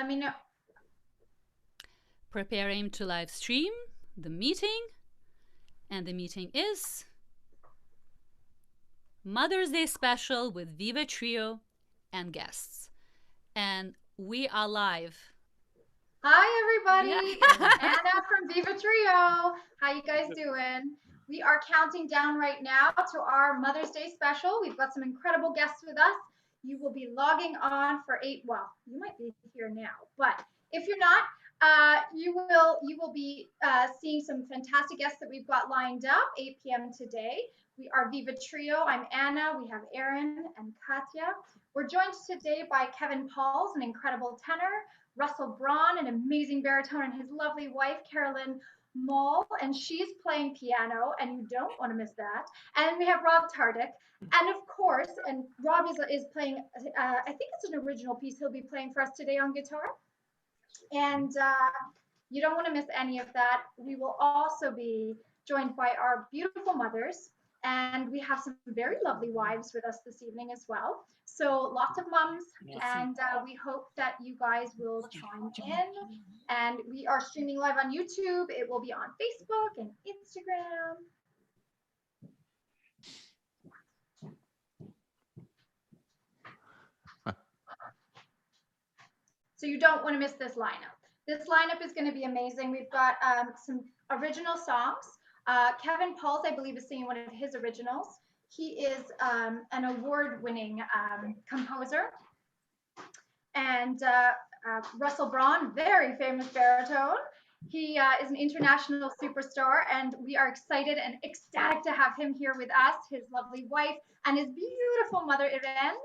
Let me know. Preparing to live stream the meeting. And the meeting is Mother's Day special with ViVA Trio and guests. And we are live. Hi, everybody. It's Anna from ViVA Trio. How you guys doing? We are counting down right now to our Mother's Day special. We've got some incredible guests with us. You will be logging on for 8. Well, you might be here now, but if you're not, you will be seeing some fantastic guests that we've got lined up 8 p.m. today. We are ViVA Trio. I'm Anna. We have Erin and Katya. We're joined today by Kevin Pauls, an incredible tenor, Russell Braun, an amazing baritone, and his lovely wife, Carolyn Maule, and she's playing piano, and you don't want to miss that. And we have Rob Tardick, and of course, and Rob is playing, I think it's an original piece he'll be playing for us today on guitar. And you don't want to miss any of that. We will also be joined by our beautiful mothers, and we have some very lovely wives with us this evening as well. So lots of moms, and we hope that you guys will chime in. And we are streaming live on YouTube. It will be on Facebook and Instagram. So you don't want to miss this lineup. This lineup is going to be amazing. We've got some original songs. Kevin Pauls, I believe, is singing one of his originals. He is an award-winning composer. And Russell Braun, very famous baritone. He is an international superstar, and we are excited and ecstatic to have him here with us, his lovely wife, and his beautiful mother, Erin.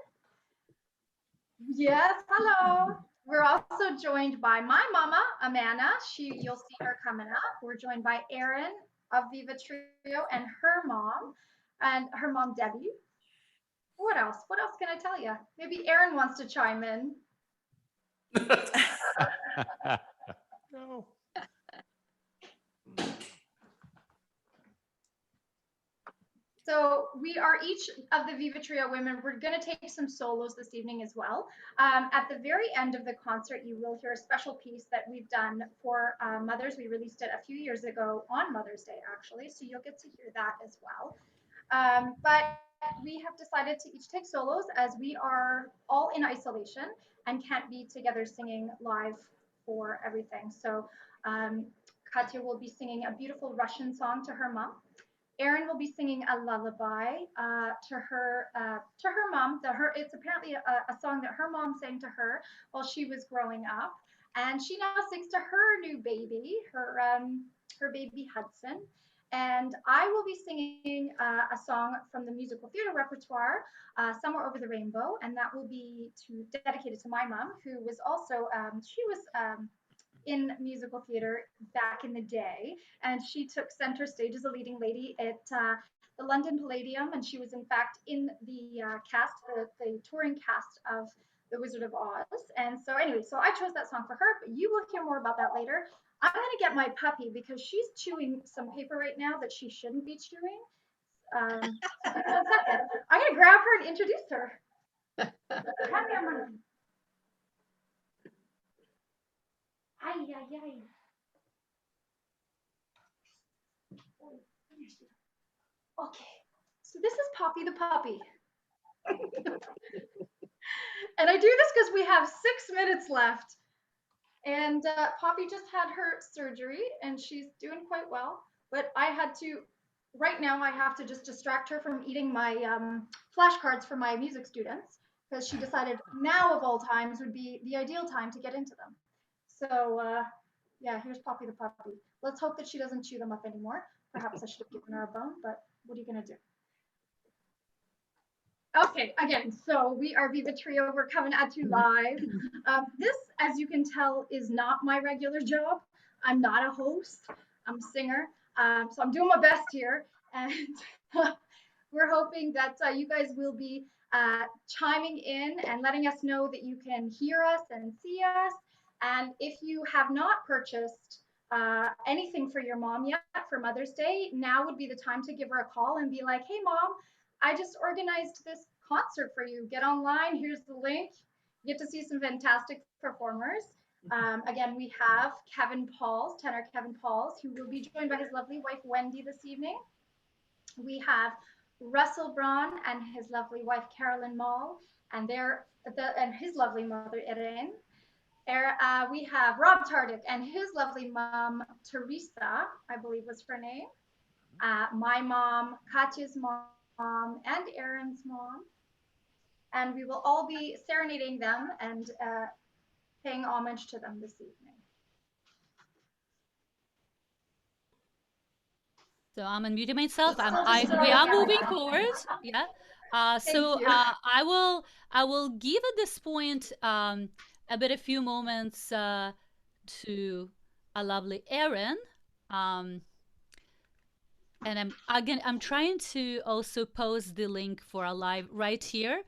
Yes, hello. We're also joined by my mama, Amanda. You'll see her coming up. We're joined by Erin of ViVA Trio and her mom, Debbie. What else? What else can I tell you? Maybe Erin wants to chime in. No. So we are each of the ViVA Trio women. We're going to take some solos this evening as well. At the very end of the concert, you will hear a special piece that we've done for mothers. We released it a few years ago on Mother's Day, actually. So you'll get to hear that as well. But we have decided to each take solos as we are all in isolation and can't be together singing live for everything. So Katya will be singing a beautiful Russian song to her mom. Erin will be singing a lullaby to her mom. It's apparently a song that her mom sang to her while she was growing up, and she now sings to her new baby, her baby Hudson. And I will be singing a song from the musical theater repertoire, Somewhere Over the Rainbow, and that will be dedicated to my mom, who was also in musical theater back in the day, and she took center stage as a leading lady at the London Palladium, and she was in fact in the cast, the touring cast of The Wizard of Oz. And so anyway, so I chose that song for her, but you will hear more about that later. I'm going to get my puppy because she's chewing some paper right now that she shouldn't be chewing. I'm going to grab her and introduce her. Ay, ay, ay. Okay, so this is Poppy the puppy. And I do this because we have 6 minutes left. And Poppy just had her surgery and she's doing quite well. But right now I have to just distract her from eating my flashcards for my music students, because she decided now of all times would be the ideal time to get into them. So yeah, here's Poppy the puppy. Let's hope that she doesn't chew them up anymore. Perhaps I should have given her a bone, but what are you going to do? Okay, again, so we are ViVA Trio. We're coming at you live. This, as you can tell, is not my regular job. I'm not a host. I'm a singer. So I'm doing my best here. And we're hoping that you guys will be chiming in and letting us know that you can hear us and see us. And if you have not purchased anything for your mom yet for Mother's Day, now would be the time to give her a call and be like, hey, Mom, I just organized this concert for you. Get online. Here's the link. You get to see some fantastic performers. Again, we have Kevin Pauls, tenor Kevin Pauls, who will be joined by his lovely wife Wendy this evening. We have Russell Braun and his lovely wife Carolyn Maule, and his lovely mother Erin. We have Rob Tardick and his lovely mom Teresa, I believe was her name. My mom, Katya's mom, and Erin's mom. And we will all be serenading them and paying homage to them this evening. So I'm unmuting myself. Still just We are throwing moving everything. forward. Yeah. Thank you. I will give at this point a few moments to a lovely Erin. And I'm trying to also post the link for a live right here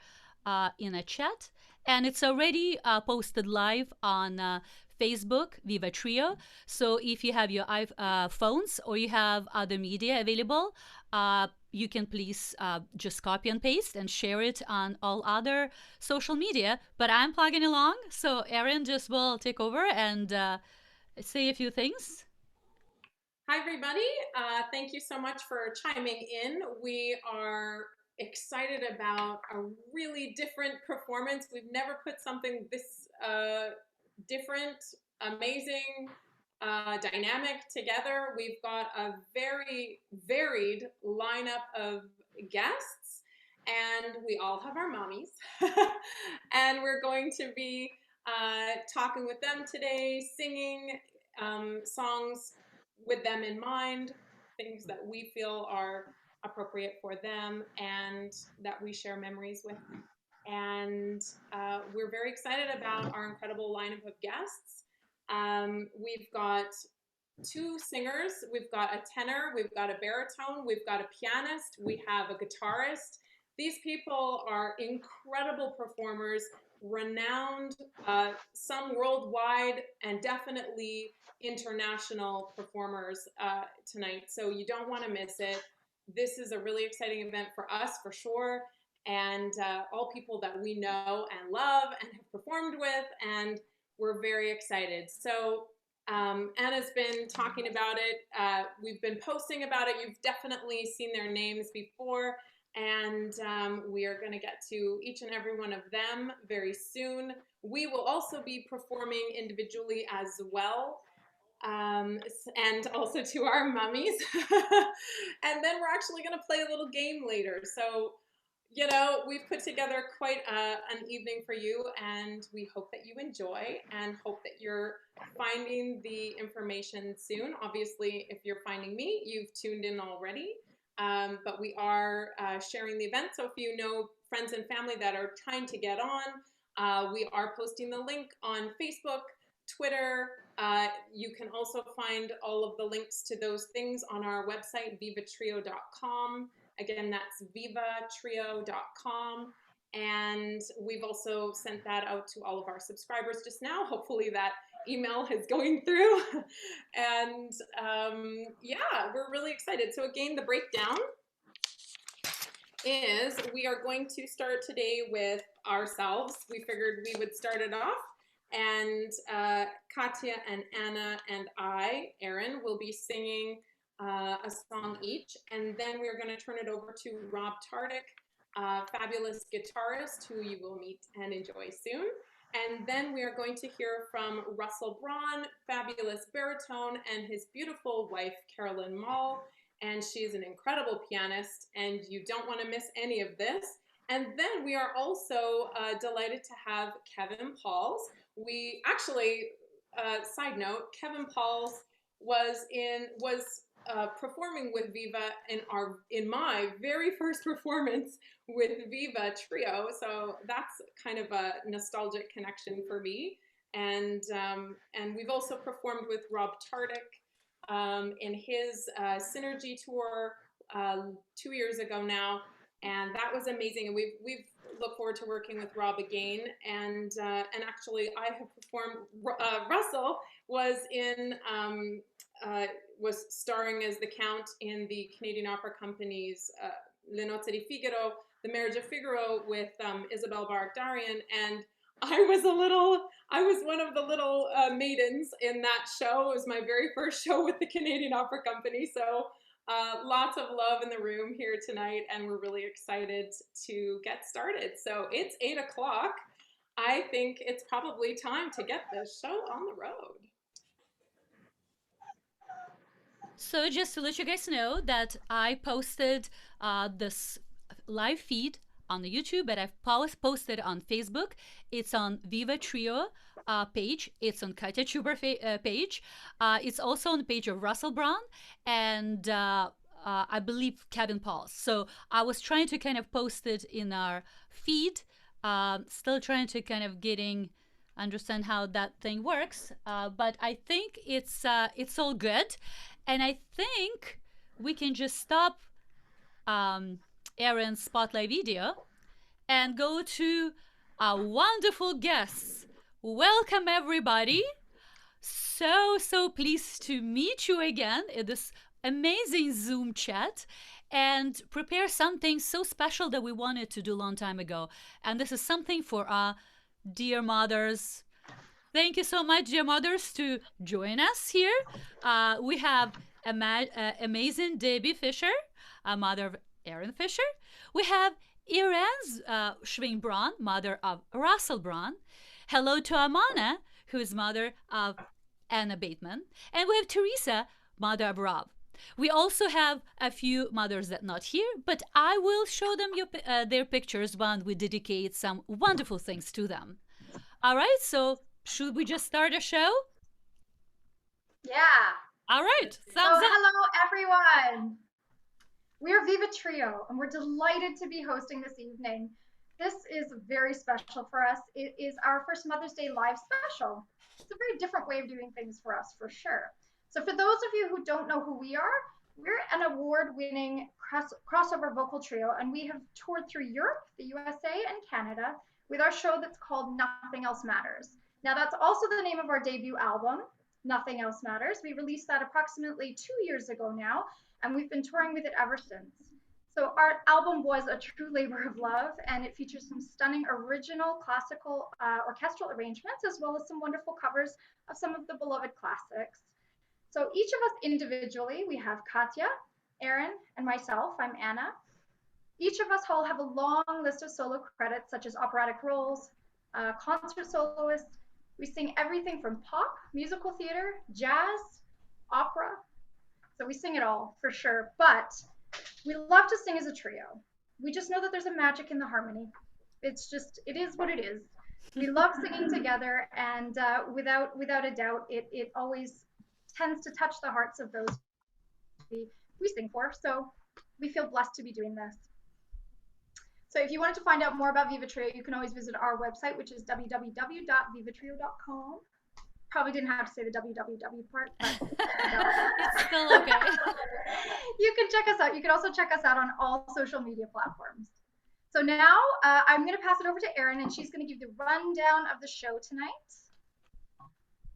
in a chat, and it's already posted live on Facebook, ViVA Trio. So if you have your phones or you have other media available, you can please just copy and paste and share it on all other social media. But I'm plugging along, so Erin just will take over and say a few things. Hi, everybody. Thank you so much for chiming in. We are excited about a really different performance. We've never put something this different, amazing, dynamic together. We've got a very varied lineup of guests, and we all have our mommies. And we're going to be talking with them today, singing songs with them in mind, things that we feel are appropriate for them and that we share memories with. And we're very excited about our incredible lineup of guests. We've got two singers, we've got a tenor, we've got a baritone, we've got a pianist, we have a guitarist. These people are incredible performers, renowned, some worldwide, and definitely international performers tonight. So you don't want to miss it. This is a really exciting event for us, for sure, and all people that we know and love and have performed with, and we're very excited. So Anna's been talking about it. We've been posting about it. You've definitely seen their names before. And we are going to get to each and every one of them very soon. We will also be performing individually as well, and also to our mummies. And then we're actually going to play a little game later. So, you know, we've put together quite an evening for you, and we hope that you enjoy and hope that you're finding the information soon. Obviously, if you're finding me, you've tuned in already. But we are sharing the event. So if you know friends and family that are trying to get on, we are posting the link on Facebook, Twitter. You can also find all of the links to those things on our website, vivatrio.com. Again, that's vivatrio.com. And we've also sent that out to all of our subscribers just now. Hopefully that email is going through. And yeah, we're really excited. So again, the breakdown is we are going to start today with ourselves. We figured we would start it off. And Katya and Anna and I, Erin, will be singing a song each. And then we're going to turn it over to Rob Tardick, fabulous guitarist who you will meet and enjoy soon. And then we are going to hear from Russell Braun, fabulous baritone, and his beautiful wife, Carolyn Maule. And she's an incredible pianist, and you don't want to miss any of this. And then we are also delighted to have Kevin Pauls. We actually, side note, Kevin Pauls was performing with ViVA in my very first performance with ViVA Trio. So that's kind of a nostalgic connection for me. And we've also performed with Rob Tardick in his Synergy tour 2 years ago now. And that was amazing. And we've look forward to working with Rob again. And actually, I have performed. Russell was was starring as the Count in the Canadian Opera Company's Le Nozze di Figaro, The Marriage of Figaro, with Isabelle Barak-Darian. And I was one of the little maidens in that show. It was my very first show with the Canadian Opera Company. So lots of love in the room here tonight, and we're really excited to get started. So it's 8 o'clock. I think it's probably time to get this show on the road. So just to let you guys know that I posted this live feed on the YouTube, but I've posted on Facebook. It's on ViVA Trio page. It's on Katya Chuber page. It's also on the page of Russell Braun and I believe Kevin Pauls. So I was trying to kind of post it in our feed. Still trying to kind of understand how that thing works. But I think it's all good. And I think we can just stop Erin's spotlight video and go to our wonderful guests. Welcome, everybody. So pleased to meet you again in this amazing Zoom chat and prepare something so special that we wanted to do a long time ago. And this is something for our dear mothers. Thank you so much, dear mothers, to join us here. We have amazing Debbie Fisher, mother of Erin Fisher. We have Eren's Schwing Braun, mother of Russell Braun. Hello to Amana, who is mother of Anna Bateman. And we have Teresa, mother of Rob. We also have a few mothers that are not here, but I will show them their pictures when we dedicate some wonderful things to them. All right, so should we just start a show? Yeah. All right. Thumbs up. Hello, everyone. We're ViVA Trio, and we're delighted to be hosting this evening. This is very special for us. It is our first Mother's Day live special. It's a very different way of doing things for us, for sure. So for those of you who don't know who we are, we're an award-winning crossover vocal trio, and we have toured through Europe, the USA, and Canada with our show that's called Nothing Else Matters. Now, that's also the name of our debut album, Nothing Else Matters. We released that approximately 2 years ago now, and we've been touring with it ever since. So our album was a true labor of love, and it features some stunning original classical orchestral arrangements, as well as some wonderful covers of some of the beloved classics. So each of us individually, we have Katya, Erin, and myself, I'm Anna. Each of us all have a long list of solo credits, such as operatic roles, concert soloists. We sing everything from pop, musical theater, jazz, opera. So we sing it all for sure, but we love to sing as a trio. We just know that there's a magic in the harmony. It is what it is. We love singing together, and without a doubt, it always tends to touch the hearts of those we sing for. So we feel blessed to be doing this. So if you wanted to find out more about ViVA Trio, you can always visit our website, which is www.vivatrio.com. Probably didn't have to say the www part, but it's still okay. You can check us out. You can also check us out on all social media platforms. So now I'm going to pass it over to Erin, and she's going to give the rundown of the show tonight.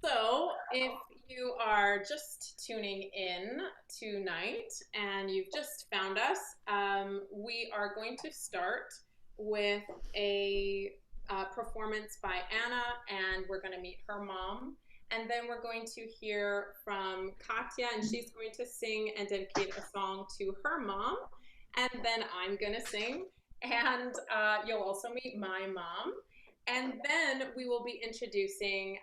So if you are just tuning in tonight and you've just found us, we are going to start with a performance by Anna, and we're going to meet her mom. And then we're going to hear from Katya, and she's going to sing and dedicate a song to her mom. And then I'm going to sing, and you'll also meet my mom. And then we will be introducing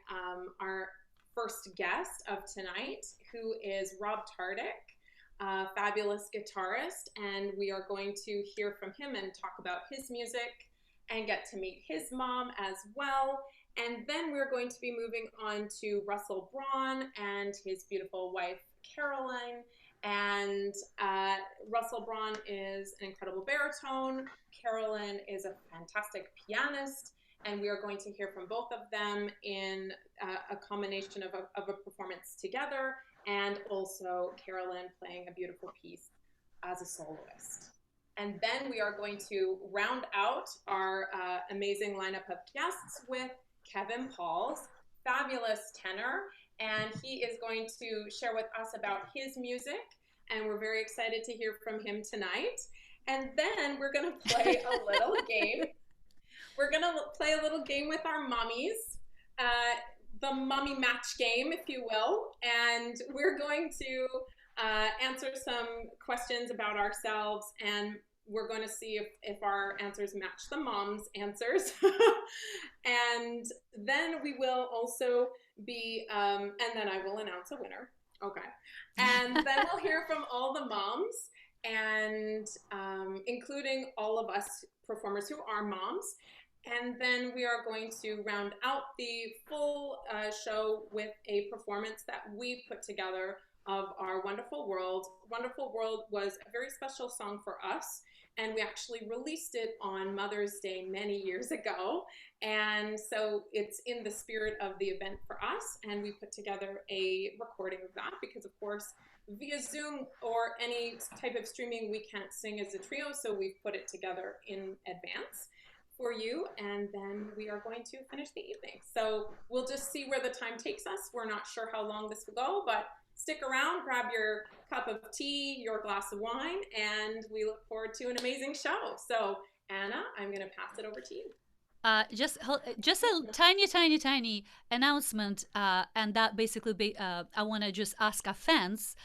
our first guest of tonight, who is Rob Tardik, a fabulous guitarist. And we are going to hear from him and talk about his music and get to meet his mom as well. And then we're going to be moving on to Russell Braun and his beautiful wife, Carolyn. And Russell Braun is an incredible baritone. Carolyn is a fantastic pianist. And we are going to hear from both of them in a combination of a performance together, and also Carolyn playing a beautiful piece as a soloist. And then we are going to round out our amazing lineup of guests with Kevin Pauls, fabulous tenor, and he is going to share with us about his music, and we're very excited to hear from him tonight. And then we're going to play a little game. we're gonna play a little game with our mommies, the mommy match game, if you will, and we're going to answer some questions about ourselves, and we're going to see if our answers match the mom's answers. And then we will also be, and then I will announce a winner. Okay. And then we'll hear from all the moms, and including all of us performers who are moms. And then we are going to round out the full show with a performance that we put together of our Wonderful World. Wonderful World was a very special song for us, and we actually released it on Mother's Day many years ago. And so it's in the spirit of the event for us, and we put together a recording of that because, of course, via Zoom or any type of streaming, we can't sing as a trio, so we've put it together in advance for you, and then we are going to finish the evening. So we'll just see where the time takes us. We're not sure how long this will go, but stick around, grab your cup of tea, your glass of wine, and we look forward to an amazing show. So Anna, I'm gonna pass it over to you. Just a tiny announcement, and that basically I want to just ask our fans,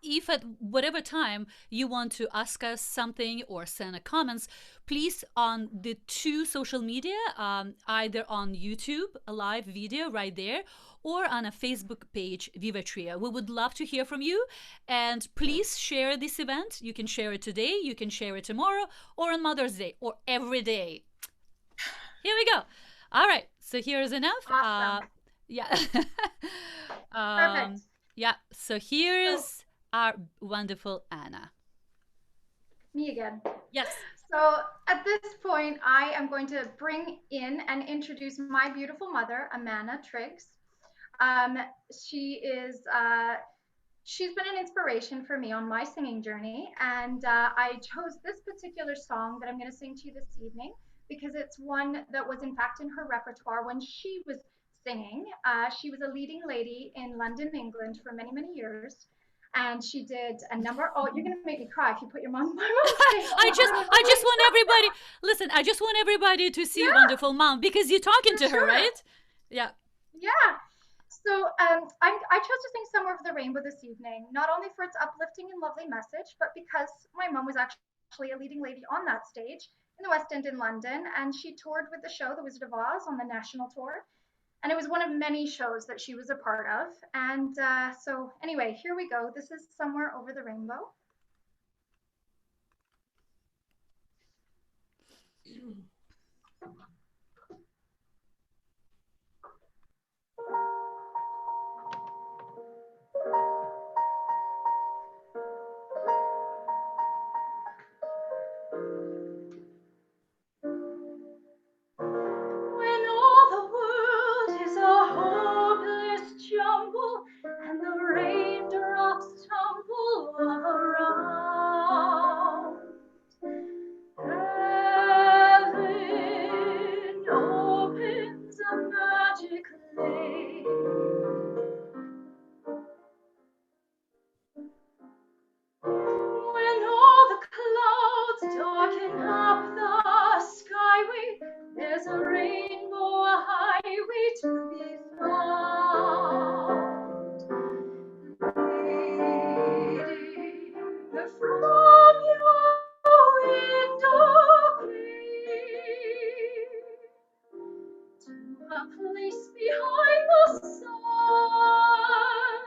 if at whatever time you want to ask us something or send a comments, please on the two social media, either on YouTube, a live video right there, or on a Facebook page, ViVA Trio. We would love to hear from you, and please share this event. You can share it today, you can share it tomorrow, or on Mother's Day, or every day. Here we go. All right. So here's enough. Awesome. Yeah. Perfect. Yeah. So here's our wonderful Anna. Me again. Yes. So at this point, I am going to bring in and introduce my beautiful mother, Amanda Triggs. She's been an inspiration for me on my singing journey, and I chose this particular song that I'm going to sing to you this evening because it's one that was in fact in her repertoire when she was singing. She was a leading lady in London, England for many, many years. And she did a number. Oh, you're gonna make me cry if you put your mom. I just want everybody. Listen, I just want everybody to see Wonderful Mom because you're talking to her, right? Yeah. Yeah. So I chose to sing "Somewhere Over the Rainbow" this evening, not only for its uplifting and lovely message, but because my mom was actually a leading lady on that stage in the West End in London, and she toured with the show The Wizard of Oz on the national tour. And it was one of many shows that she was a part of. And so anyway, here we go. This is "Somewhere Over the Rainbow." When all the world is a hopeless jumble and the raindrops tumble all around, heaven opens a magic lane. When all the clouds darken up the skyway, there's a rainbow highway to be found. Leading from your window pane to a place behind the sun,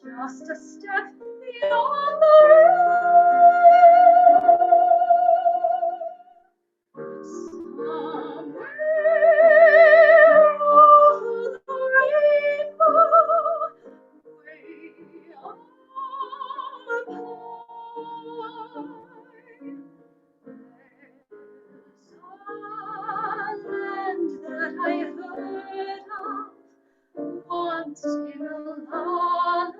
just a step beyond the rain. Somewhere over the rainbow, way up high, there's a land that I've heard of once in a lullaby.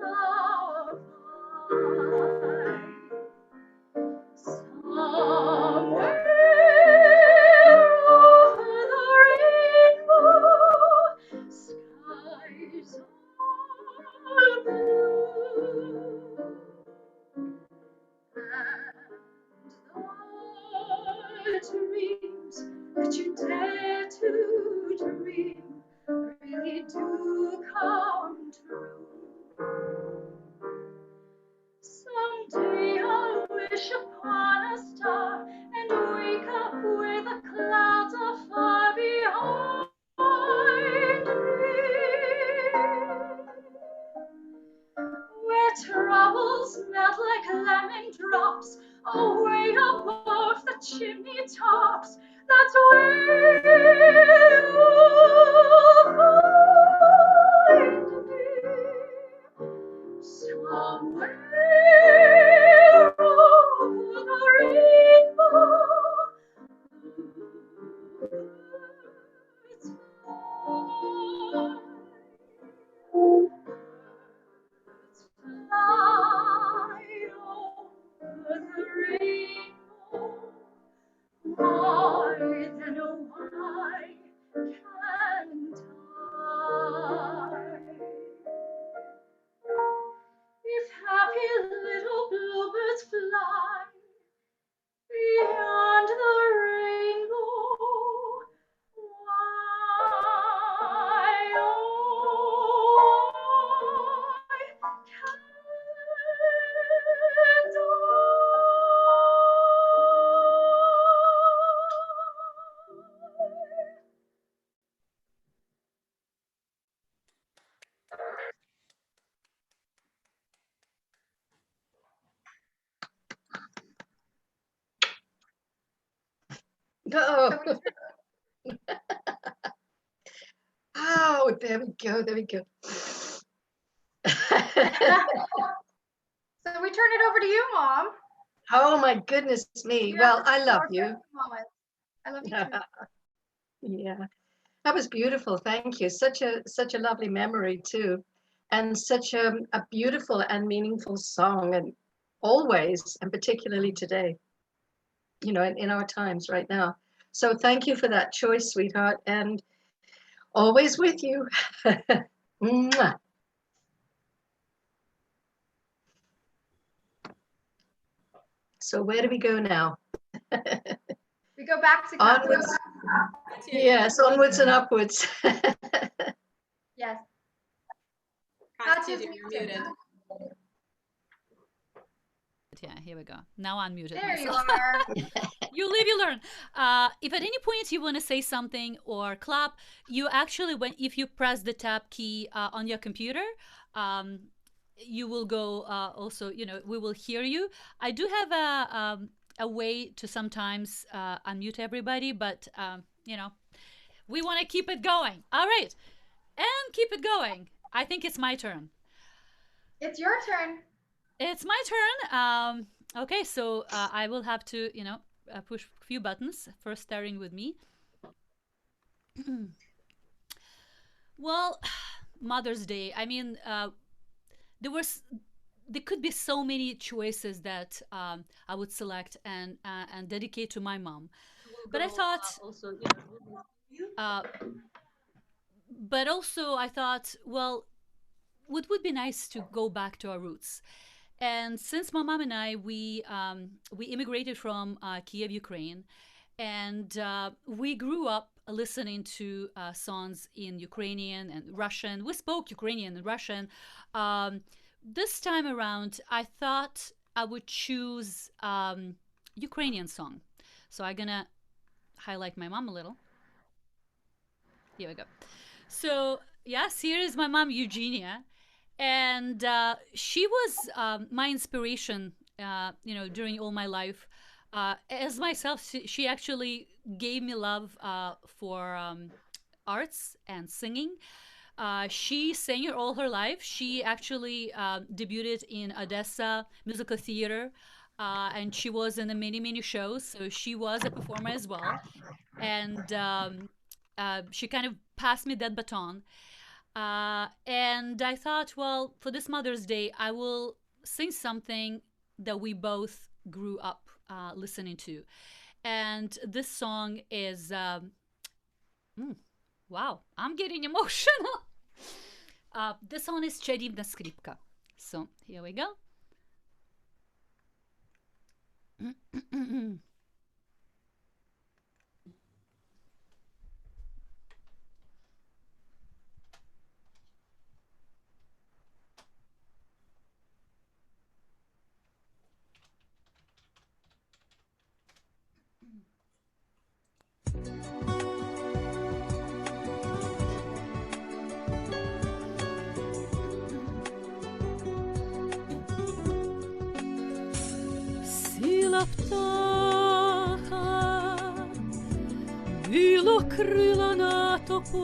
Somewhere over the rainbow, skies are blue, and the dreams come true. Someday I'll wish upon a star and wake up where the clouds are far behind me, where troubles melt like lemon drops away above the chimney tops. That's where you'll find me, somewhere over the rainbow. Birds fly. Birds fly over the rainbow. More than I can tie. If happy little bluebirds fly beyond the rainbow, why, oh, I can't Oh, oh, there we go. There we go. So we turn it over to you, Mom. Oh my goodness me. Well, I love you. I love you too. Yeah, that was beautiful. Thank you. Such a lovely memory too, and such a beautiful and meaningful song, and always, and particularly today, you know, in our times right now. So thank you for that choice, sweetheart, and always with you. Mwah. So where do we go now? We go back to Katya. Onwards. Yes, onwards and upwards. Yes. Katya, Katya's you're muted. Yeah, here we go. Now unmuted There you myself. are. You live, you learn. If at any point you want to say something or clap, you actually, if you press the tab key on your computer, you will go also, you know, we will hear you. I do have a way to sometimes unmute everybody, but, you know, we want to keep it going. All right. And keep it going. I think it's my turn. It's your turn. It's my turn. Okay, so I will have to, you know, push a few buttons. First, starting with me. Well, Mother's Day. I mean, there could be so many choices that I would select and dedicate to my mom. But I thought also, but also I thought, well, what would be nice to go back to our roots. And since my mom and I, we immigrated from Kiev, Ukraine, and we grew up listening to songs in Ukrainian and Russian. We spoke Ukrainian and Russian. This time around, I thought I would choose Ukrainian song. So I'm gonna highlight my mom a little. Here we go. So yes, here is my mom, Eugenia. And she was my inspiration, you know, during all my life. As myself, she actually gave me love for arts and singing. She sang it all her life. She actually debuted in Odessa Musical Theater, and she was in many, many shows. So she was a performer as well. And she kind of passed me that baton. And I thought, well, for this Mother's Day, I will sing something that we both grew up listening to. And this song is, wow, I'm getting emotional. This song is Чарівна скрипка. So here we go. крила на тополю,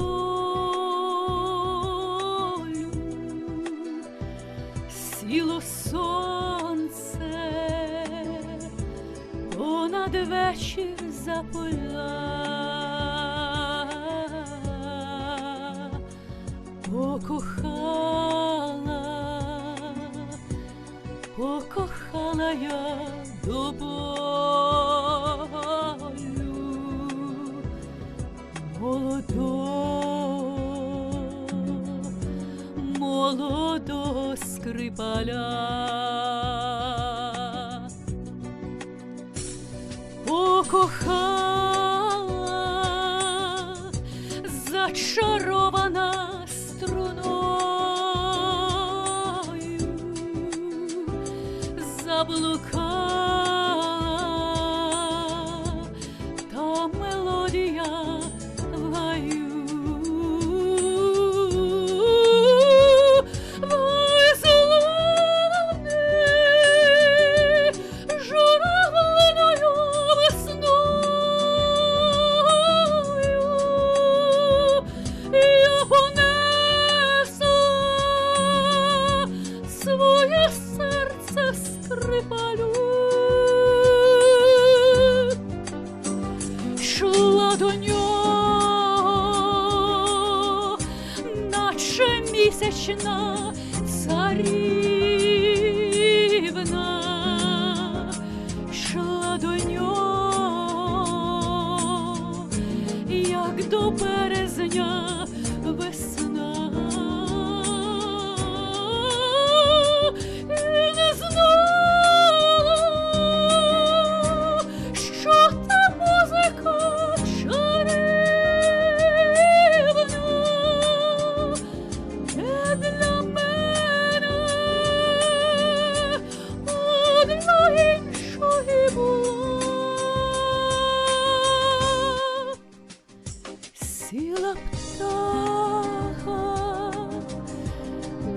сіло сонце понад вечір за поля, покохала я до болю молодого скрипаля. Покохала зачарована струною, заблукала та мелодія в гаю. Веселони журавлиною весною я понесла своє серце скрипалю. Шла до нього, наче місячна царівна, шла до нього, як до березня весна, і не знала, що те музика чарівна, не для мене, а для іншої була. Сіла птаха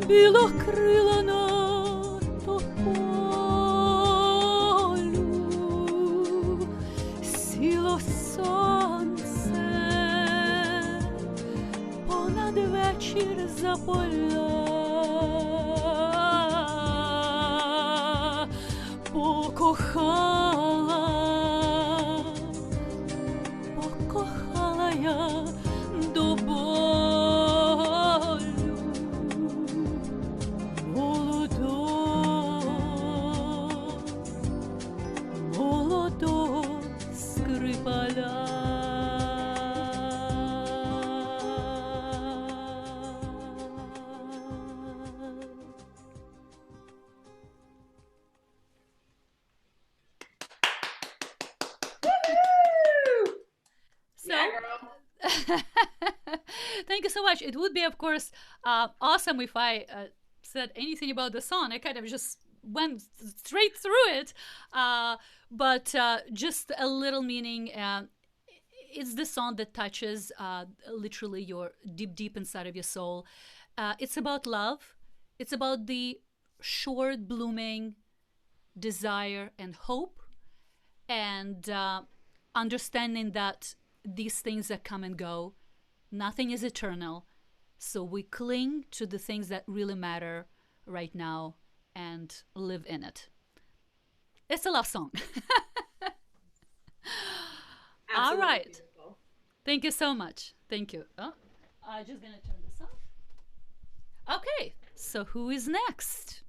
білокрила на тополю, сіло сонце понад вечір за поля, покохала я до болю молодого скрипаля. So, Yeah, girl. thank you so much. It would be, of course, awesome if I said anything about the song. I kind of just went straight through it, but just a little meaning. It's the song that touches literally your deep inside of your soul. It's about love. It's about the short blooming desire and hope, and understanding that these things that come and go, nothing is eternal. So we cling to the things that really matter right now and live in it. It's a love song. All Absolutely right. beautiful. Thank you so much. Thank you. Oh, I'm just going to turn this off. Okay. So who is next?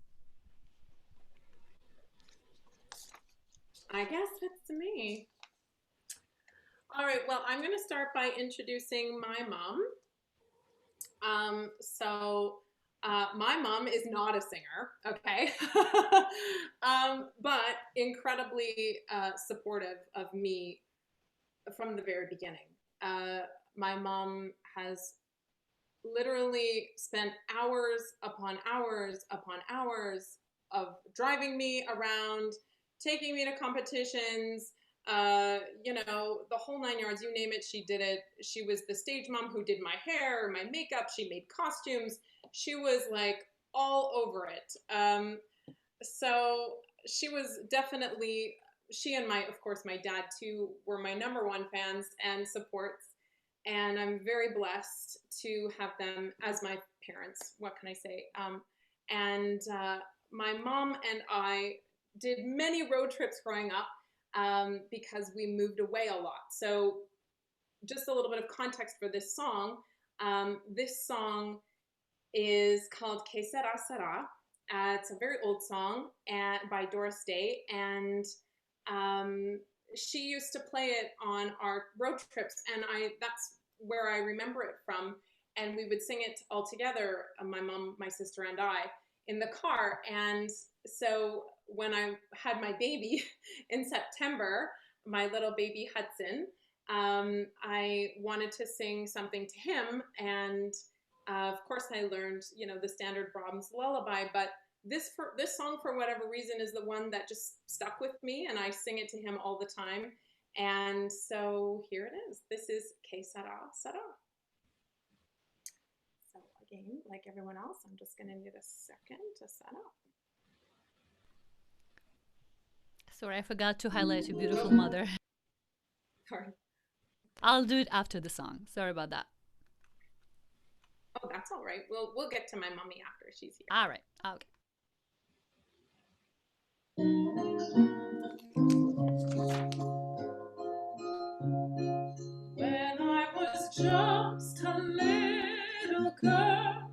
I guess it's me. All right, well, I'm going to start by introducing my mom. My mom is not a singer, okay? But incredibly supportive of me from the very beginning. My mom has literally spent hours upon hours upon hours of driving me around, taking me to competitions, the whole 9 yards, you name it, she did it. She was the stage mom who did my hair, my makeup, she made costumes. She was like all over it. So she was definitely, she and of course, my dad too, were my #1 fans and supports. and I'm very blessed to have them as my parents. What can I say? And my mom and I did many road trips growing up because we moved away a lot. So just a little bit of context for this song. This song is called Que Sera Sera. It's a very old song by Doris Day, and she used to play it on our road trips, and that's where I remember it from. And we would sing it all together, my mom, my sister, and I, in the car. And so when I had my baby in September, my little baby Hudson, I wanted to sing something to him, and of course I learned, the standard Brahms lullaby, but this song, for whatever reason, is the one that just stuck with me, and I sing it to him all the time. And so here it is. This is Que Sera Sera. So again, like everyone else, I'm just going to need a second to set up. Sorry, I forgot to highlight your beautiful mother. Sorry. I'll do it after the song. Sorry about that. Oh, that's all right. We'll get to my mommy after she's here. All right. Okay. When I was just a little girl,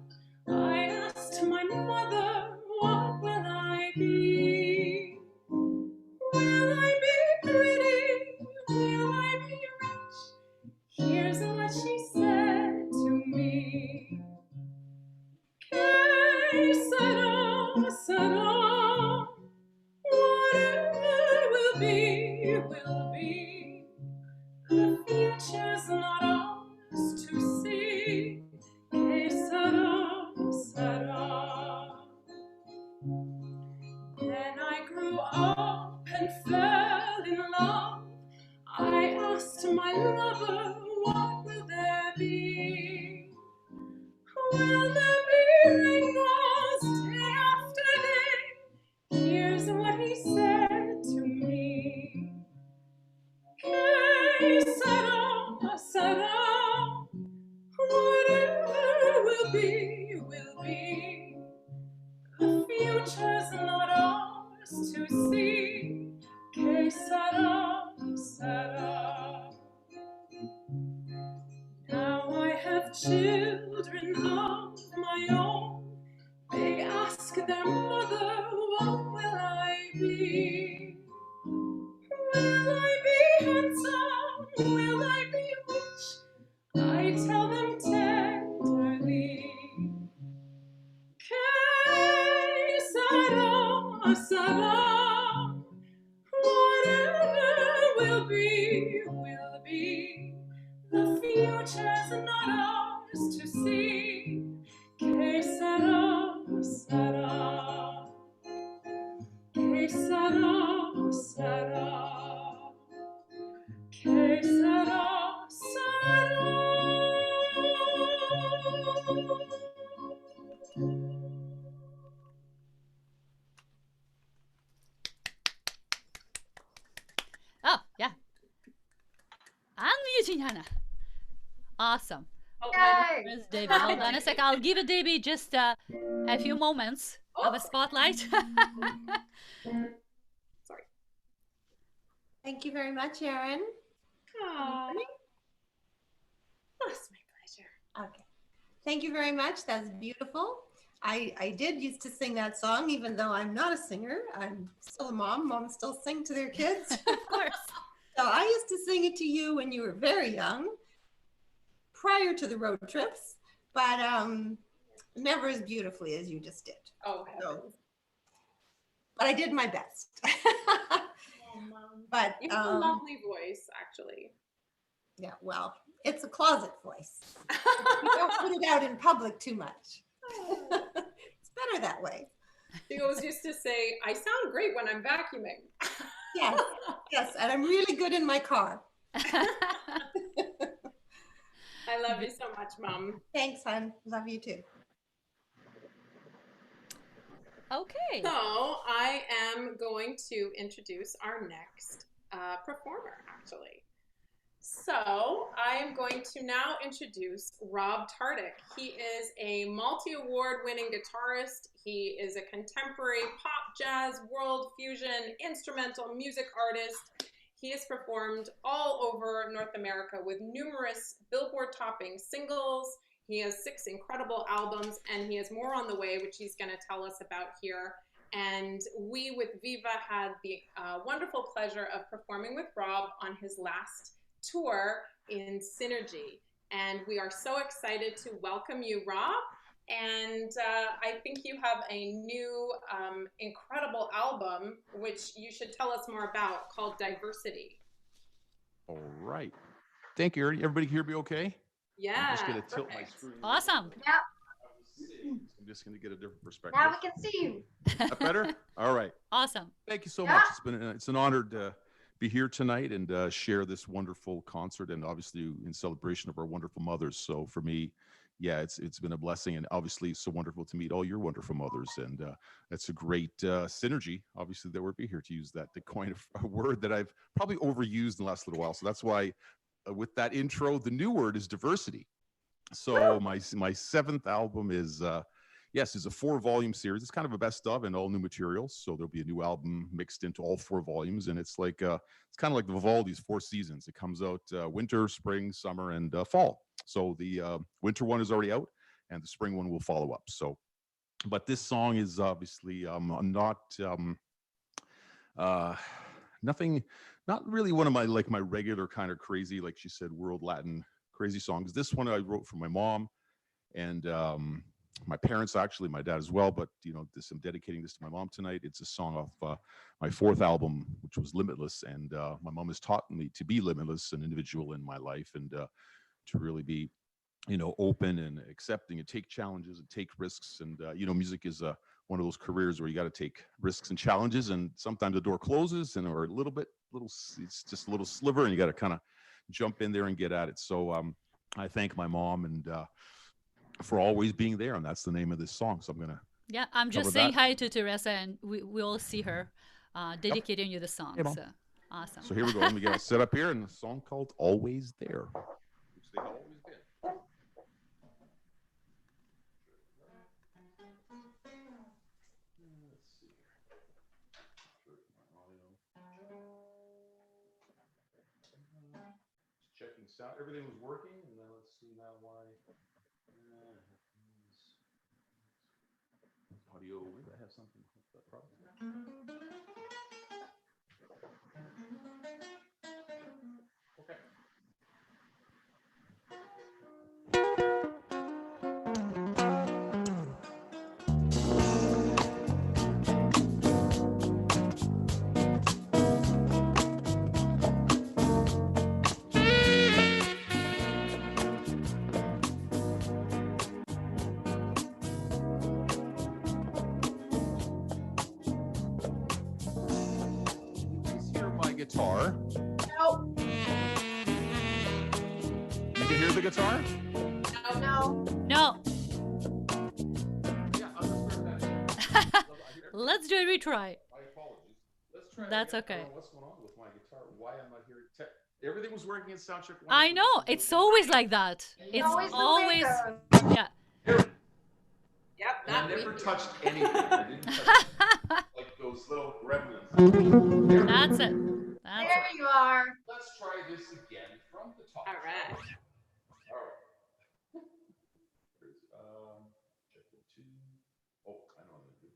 I asked my mother, what will I be? Will I be pretty? Will I be rich? Here's what she said to me. Que sera, sera. Whatever will be, will be. The future's not ours to see. Que sera, sera. Then I grew up and fell in love. I asked my lover, what will there be? Will there be rainbows day after day? Here's what he said to me. Que sera, sera. Whatever will be, will be. The future's not ours to see. Que sera, sera. Now I have children of my own. They ask their mother, what will I be? Will I be handsome? Will I be rich? I tell them tenderly. Que sera, sera. Whatever will be, will be. The future's not ours to see. Que sera, sera. Que sera, sera. Que sera, sera. Oh, yeah. Unmuting Hannah. Awesome. Oh, Yay! Where's David? Hold on a sec. I'll give David just a few moments of a spotlight. Sorry. Thank you very much, Erin. Oh, that's my pleasure. Okay. Thank you very much. That's beautiful. I did used to sing that song, even though I'm not a singer. I'm still a mom. Moms still sing to their kids. Of course. So I used to sing it to you when you were very young, prior to the road trips, but never as beautifully as you just did. Oh, So, but I did my best. But you have a lovely voice, actually. yeah, well, it's a closet voice. You don't put it out in public too much. It's better that way. She always used to say, I sound great when I'm vacuuming. Yes, yes, and I'm really good in my car. I love you so much, Mom. Thanks, hon. Love you too. Okay. So I am going to introduce our next performer, actually. So I am going to now introduce Rob Tardik. He is a multi-award winning guitarist. He is a contemporary pop, jazz, world fusion, instrumental music artist. He has performed all over North America with numerous Billboard topping singles. He has 6 incredible albums, and he has more on the way, which he's going to tell us about here. And we with ViVA had the wonderful pleasure of performing with Rob on his last tour in Synergy. And we are so excited to welcome you, Rob. And I think you have a new incredible album, which you should tell us more about, called Diversity. All right. Thank you, Erin. Everybody hear me okay? Yeah. I'm just going to tilt my screen. Awesome. Yeah, I'm just going to get a different perspective. now we can see you. That better? All right. Awesome. Thank you so Yeah. much. It's an honor to be here tonight and share this wonderful concert, and obviously in celebration of our wonderful mothers. So for me, yeah, it's been a blessing, and obviously so wonderful to meet all your wonderful mothers, and that's a great synergy. Obviously, that we're here to use that to coin a word that I've probably overused in the last little while. So that's why, with that intro, the new word is diversity. So my 7th album is. Yes, it's a 4-volume series. It's kind of a best of and all new materials. So there'll be a new album mixed into all 4 volumes. And it's like, it's kind of like the Vivaldi's 4 seasons. It comes out winter, spring, summer, and fall. So the winter one is already out and the spring one will follow up. So, but this song is obviously not really one of my regular kind of crazy, like she said, world Latin crazy songs. This one I wrote for my mom and, my parents, actually, my dad as well, but I'm dedicating this to my mom tonight. It's a song off my 4th album, which was Limitless, and my mom has taught me to be limitless, an individual in my life, and to really be, open and accepting and take challenges and take risks. And music is one of those careers where you got to take risks and challenges, and sometimes the door closes, or it's just a little sliver, and you got to kind of jump in there and get at it. So I thank my mom and. For always being there, and that's the name of this song. So I'm gonna. Yeah, I'm just saying hi to Teresa, and we'll see her dedicating you the song. Hey, Mom. So awesome. So here we go. Let me get set up here, and a song called "Always There," which they have always been. Let's see. Just checking sound. Everything was working, and then let's see now why. Audio. Maybe I have something with that problem. Okay. Guitar. Nope. You can hear the guitar? No. No. Yeah, I'll just start that. Let's do a retry. My apologies. Let's try. That's again. okay. I don't know what's going on with my guitar? Why am I hearing? Everything was working in sound check. I know. It's always like that. It's Always the way always. it goes. Yeah. Yep, I not never me. touched anything. I didn't touch like those little gremlins. That's it. That's There it. you are. Let's try this again from the top. All right. All right. Check it 2. Oh, I know what I'm gonna do.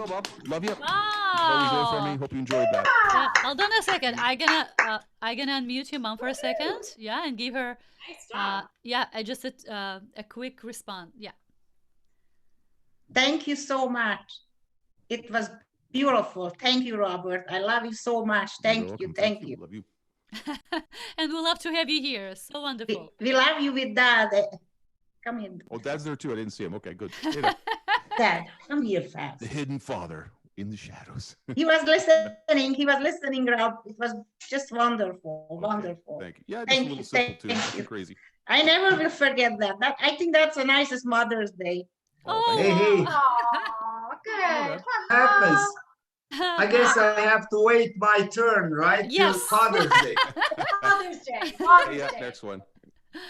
go, Bob. Love you. Wow. Always there for me. Hope you enjoyed that. Hold on a second. I gonna unmute your mom for a second. Yeah, and give her. Nice job. Yeah, I just a quick response. Yeah. Thank you so much. It was beautiful. Thank you, Robert. I love you so much. You're Thank welcome. you. Thank you. Love you. And we'd love to have you here. So wonderful. We love you with Dad. Come in. Oh, Dad's there too. I didn't see him. Okay, good. Hey there. Dad, come here fast. The hidden father in the shadows. He was listening. He was listening, Rob. It was just wonderful. Okay, Wonderful. Thank you. Yeah, just Thank a little you, simple too. thank Nothing you. crazy. I never will forget that. I think that's the nicest Mother's Day. Oh, thank you. Hey, Oh, good. happens. I guess I have to wait my turn, right? Till Yes. Father's Day. Father's Day. Hey, Father's yeah, Day. next one.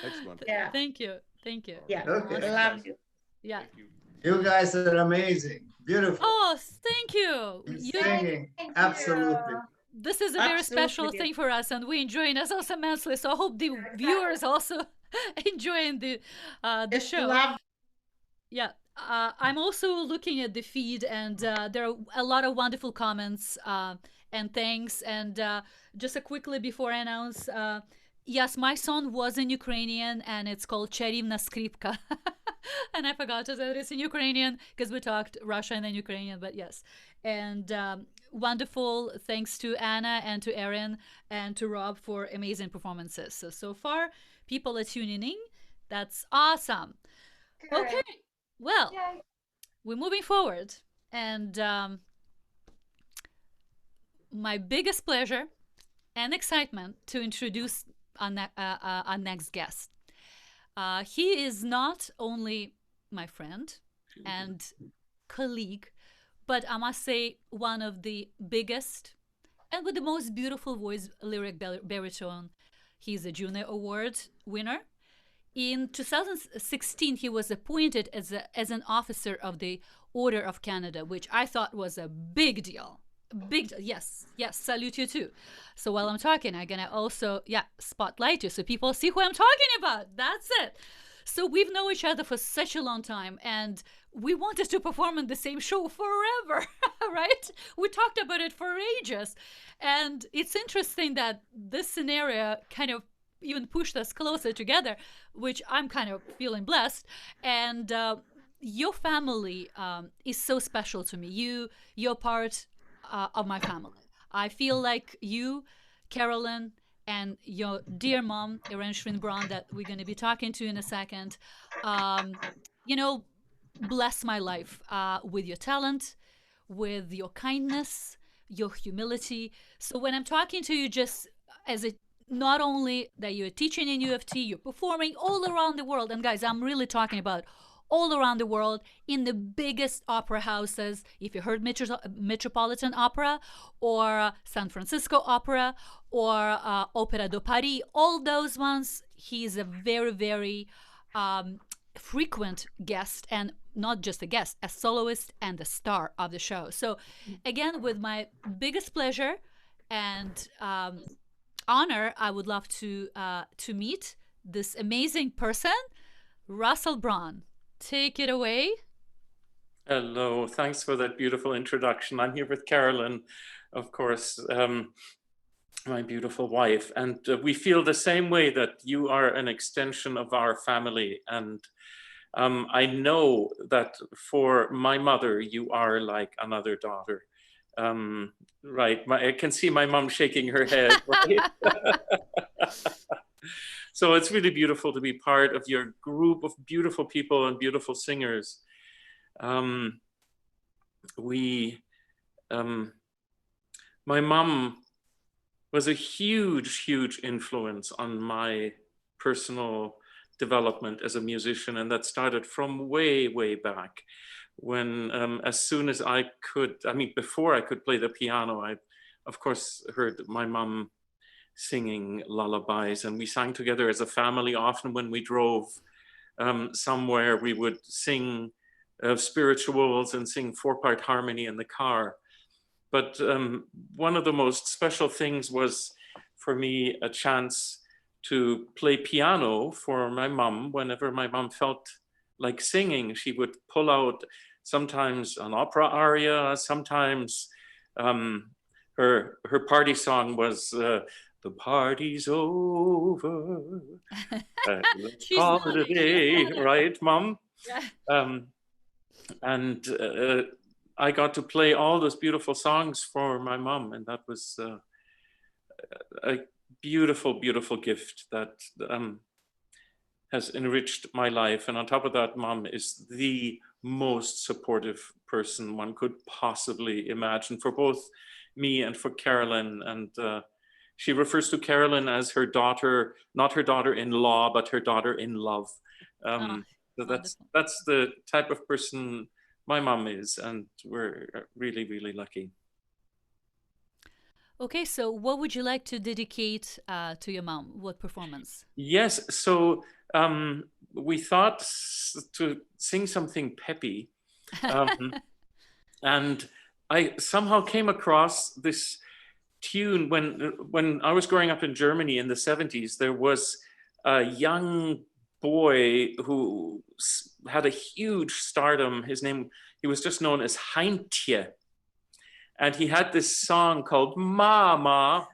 Next one. Yeah, Thank you. Thank you. yeah. Okay. I love you. Yeah. Thank you. You guys are amazing. Beautiful. Oh, thank you. And You, singing. Thank Absolutely. you. this is a very Absolutely, special dear. thing for us, and we're enjoying ourselves immensely. So I hope the viewers also enjoying the Just show. love. Yeah, I'm also looking at the feed, and there are a lot of wonderful comments and thanks. And just quickly before I announce, yes, my song was in Ukrainian, and it's called Charivna Skripka. And I forgot to say that it's in Ukrainian because we talked Russian and Ukrainian, but yes. And wonderful thanks to Anna and to Erin and to Rob for amazing performances. So far, people are tuning in. That's awesome. Good. Okay. Well, Yay. we're moving forward, and my biggest pleasure and excitement to introduce our next guest. He is not only my friend and colleague, but I must say one of the biggest and with the most beautiful voice, lyric baritone. He's a Juno Award winner. In 2016, he was appointed as an officer of the Order of Canada, which I thought was a big deal. Yes, salute you too. So while I'm talking, I'm gonna also, spotlight you so people see who I'm talking about. That's it. So we've known each other for such a long time, and we wanted to perform in the same show forever, right? We talked about it for ages. And it's interesting that this scenario kind of even pushed us closer together, which I'm kind of feeling blessed. And your family is so special to me. You're part of my family. I feel like you, Carolyn, and your dear mom, Erin Braun, that we're going to be talking to in a second, bless my life with your talent, with your kindness, your humility. So when I'm talking to you, just as a not only that you're teaching in U of T, you're performing all around the world. And guys, I'm really talking about all around the world in the biggest opera houses. If you heard Metropolitan Opera or San Francisco Opera or Opéra de Paris, all those ones, he's a very, very frequent guest, and not just a guest, a soloist and a star of the show. So again, with my biggest pleasure and honor, I would love to meet this amazing person, Russell Braun. Take it away. Hello, thanks for that beautiful introduction. I'm here with Carolyn, of course, my beautiful wife, and we feel the same way, that you are an extension of our family. And I know that for my mother, you are like another daughter. Right, I can see my mom shaking her head. Right? So it's really beautiful to be part of your group of beautiful people and beautiful singers. My mom was a huge, huge influence on my personal development as a musician, and that started from way, way back. When as soon as I could, before I could play the piano, I of course heard my mom singing lullabies, and we sang together as a family. Often when we drove somewhere, we would sing spirituals and sing 4-part harmony in the car. But one of the most special things was for me a chance to play piano for my mom. Whenever my mom felt like singing, she would pull out sometimes an opera aria, sometimes her party song was the party's over. Let's call it a day, right, Mom? Yeah. And I got to play all those beautiful songs for my mom, and that was a beautiful, beautiful gift that has enriched my life. And on top of that, Mom is the most supportive person one could possibly imagine for both me and for Carolyn. And she refers to Carolyn as her daughter, not her daughter-in-law, but her daughter-in-love. So that's the type of person my mom is, and we're really, really lucky. Okay, so what would you like to dedicate to your mom? What performance? Yes, so we thought to sing something peppy, and I somehow came across this tune when I was growing up in Germany in the 70s. There was a young boy who had a huge stardom. He was just known as Heintje. And he had this song called Mama,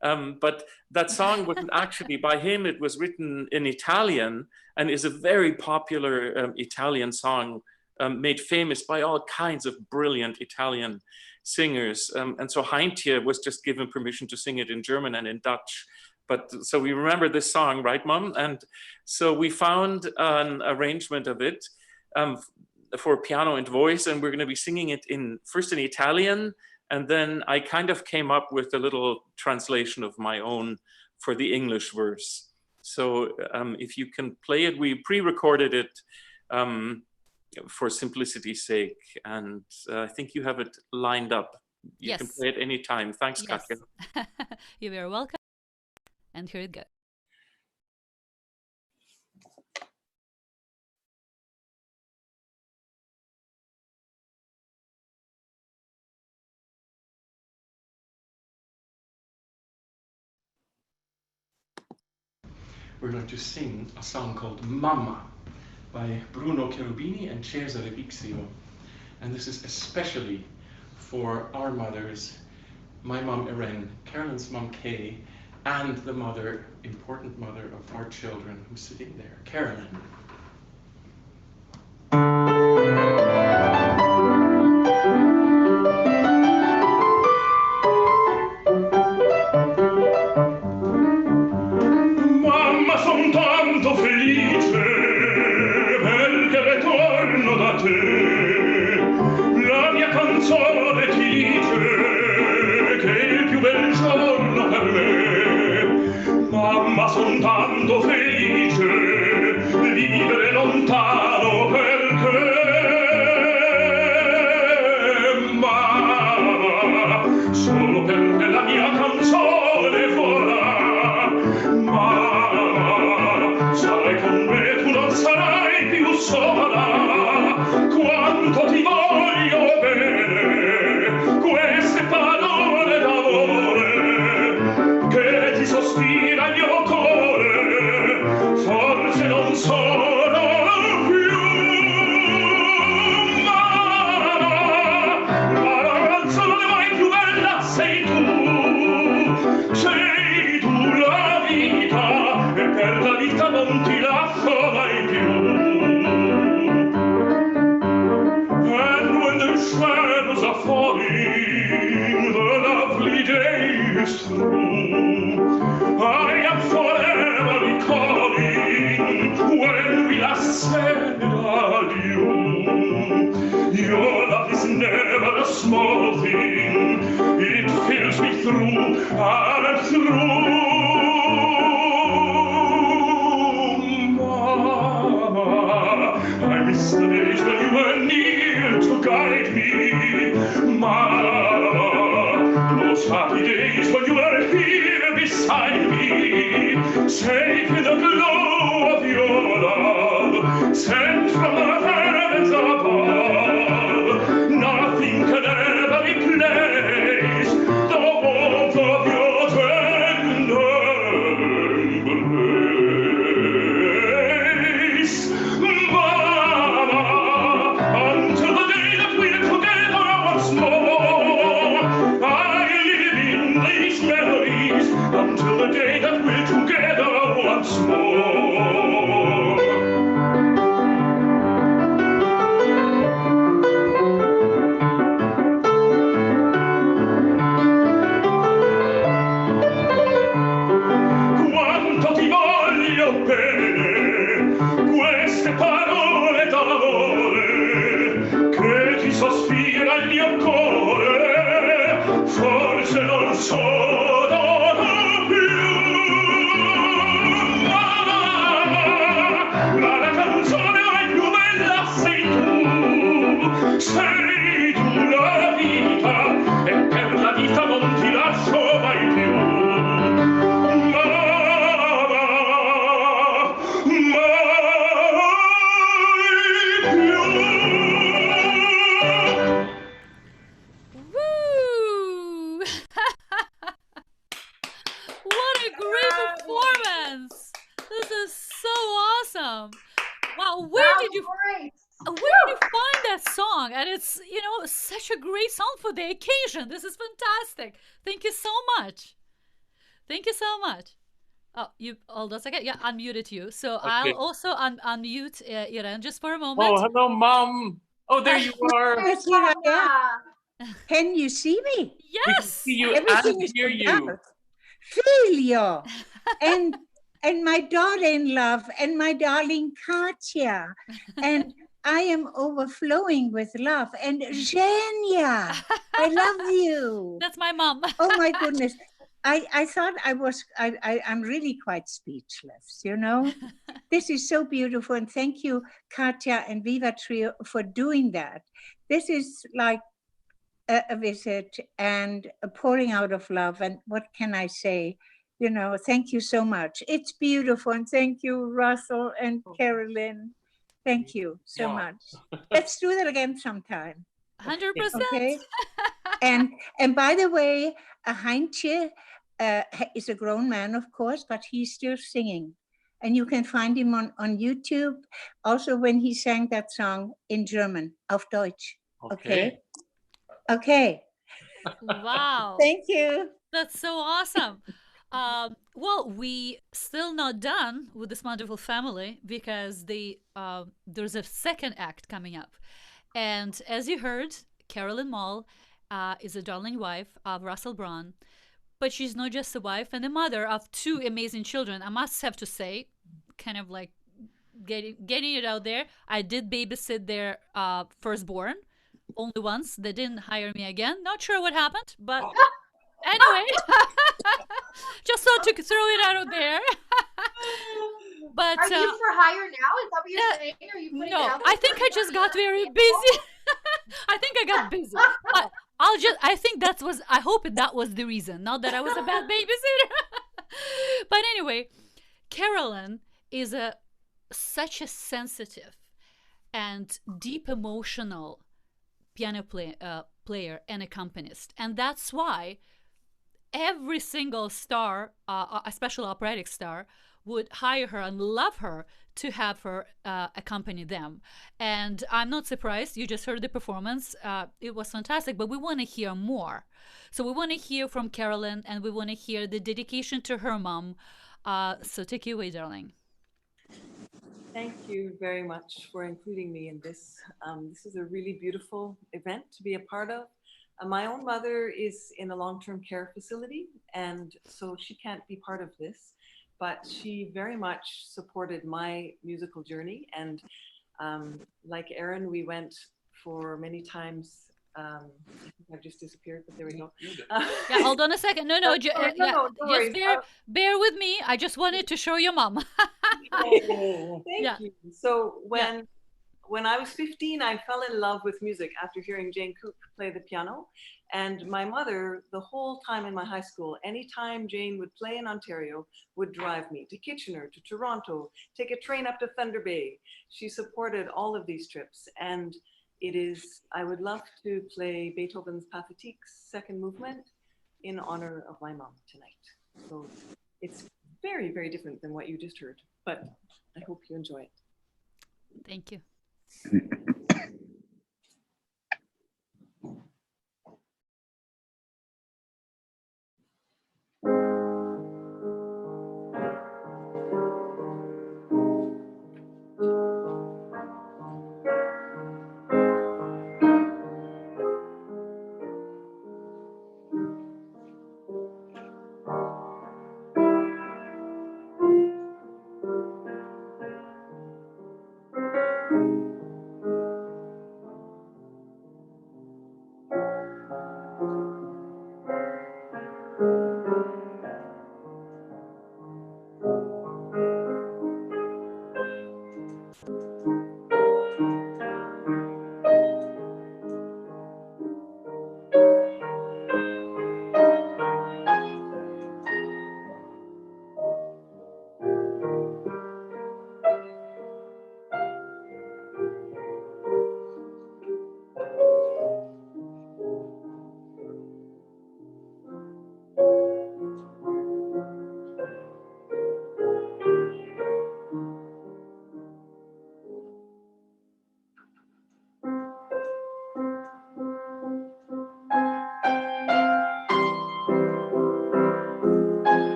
but that song wasn't actually by him. It was written in Italian and is a very popular Italian song made famous by all kinds of brilliant Italian singers. And so Heintje was just given permission to sing it in German and in Dutch. But so we remember this song, right, Mom? And so we found an arrangement of it for piano and voice, and we're going to be singing it first in Italian, and then I kind of came up with a little translation of my own for the English verse. So if you can play it, we pre-recorded it for simplicity's sake, and I think you have it lined up. You can play it anytime. Thanks, Katya. You're very welcome. And here it goes. We're going to sing a song called Mamma by Bruno Cherubini and Cesare Vixio. And this is especially for our mothers, my mom Erin, Carolyn's mom Kay, and the mother, important mother of our children who's sitting there, Carolyn. Mamma, son tanto felice perché ritorno da te. La mia canzone ti dice che è il più bel giorno per me. Mamma, son tanto felice di vivere lontano perché mamma, solo perché la mia canzone vorrà. Mamma, sarai con me, tu non sarai più sola, quanto ti voglio bene, queste parole d'amore che ti sospira il mio cuore, forse non sono più. Mamma, la ragazza non è mai più bella, sei tu la vita, e per la vita non ti lascio mai più. And when the shadows are falling, the lovely day is through, I am forever recalling when we last said adieu. Your love is never a small thing, it fills me through and through. Mama, I miss the days when you were near to guide me. Mama, those happy days when you were here beside me, safe in the glow of your love, sent from the heavens above. Nothing can ever replace the warmth of your tender embrace. Mama, until the parole d'amore che ti sospira il mio cuore, forse non sono più. Ma la canzone è più bella, sei tu la vita, e per la vita non ti lascio mai più. Woo! What a great performance! This is so awesome. Wow, where did you find that song? And it's, such a great song for the occasion. This is fantastic. Thank you so much. Thank you so much. Oh, you hold on a second. Yeah, unmuted you. So Okay. I'll also unmute Erin just for a moment. Oh, hello, Mom. Oh, there you are. Yes, here I am. Can you see me? Yes. We can see you Everything and is hear you. Filio and my daughter-in-law and my darling Katya, and I am overflowing with love. And Zhenya, I love you. That's my mom. Oh my goodness. I thought I'm really quite speechless, This is so beautiful. And thank you, Katya and ViVA Trio, for doing that. This is like a visit and a pouring out of love. And what can I say? Thank you so much. It's beautiful. And thank you, Russell and Carolyn. Thank you so much. Let's do that again sometime. 100%. Okay. And by the way, Heintje is a grown man, of course, but he's still singing. And you can find him on YouTube. Also, when he sang that song in German, auf Deutsch. Okay. Okay. Wow. Thank you. That's so awesome. Well, we still not done with this wonderful family because there's a second act coming up. And as you heard, Carolyn Maule is a darling wife of Russell Braun, but she's not just a wife and a mother of two amazing children. I must have to say, kind of like getting it out there, I did babysit their firstborn only once. They didn't hire me again. Not sure what happened, but anyway, just thought to throw it out there. But are you for hire now? Is that what you're saying? Are you putting no, it out I there? think I just got very busy. I think I got busy. I hope that was the reason, not that I was a bad babysitter. But anyway, Carolyn is such a sensitive and deep emotional piano player and accompanist. And that's why every single star, a special operatic star, would hire her and love her to have her accompany them. And I'm not surprised. You just heard the performance. It was fantastic, but we want to hear more. So we want to hear from Carolyn, and we want to hear the dedication to her mom. So take it away, darling. Thank you very much for including me in this. This is a really beautiful event to be a part of. My own mother is in a long-term care facility, and so she can't be part of this, but she very much supported my musical journey. And like Erin, we went for many times. I think I've just disappeared, but there we go. Yeah, hold on a second. No, just bear with me. I just wanted to show your mom. Thank you. So when I was 15, I fell in love with music after hearing Jane Coop play the piano. And my mother, the whole time in my high school, anytime Jane would play in Ontario, would drive me to Kitchener, to Toronto, take a train up to Thunder Bay. She supported all of these trips. And I would love to play Beethoven's Pathetic's second movement in honor of my mom tonight. So it's very, very different than what you just heard, but I hope you enjoy it. Thank you.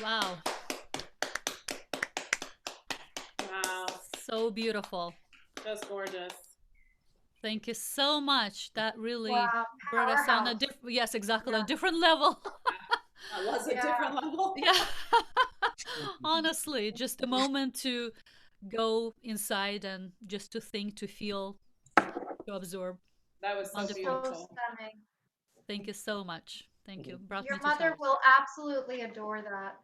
Wow. Wow. So beautiful. Just gorgeous. Thank you so much. That really Wow, brought us on a powerhouse. different, yes, exactly, a different level. That was a Yeah. different level. Yeah. Honestly, just a moment to go inside and just to think, to feel, to absorb. That was so Wonderful. So beautiful. stunning. Thank you so much. Thank you. Brought Your me to mother tears. will absolutely adore that.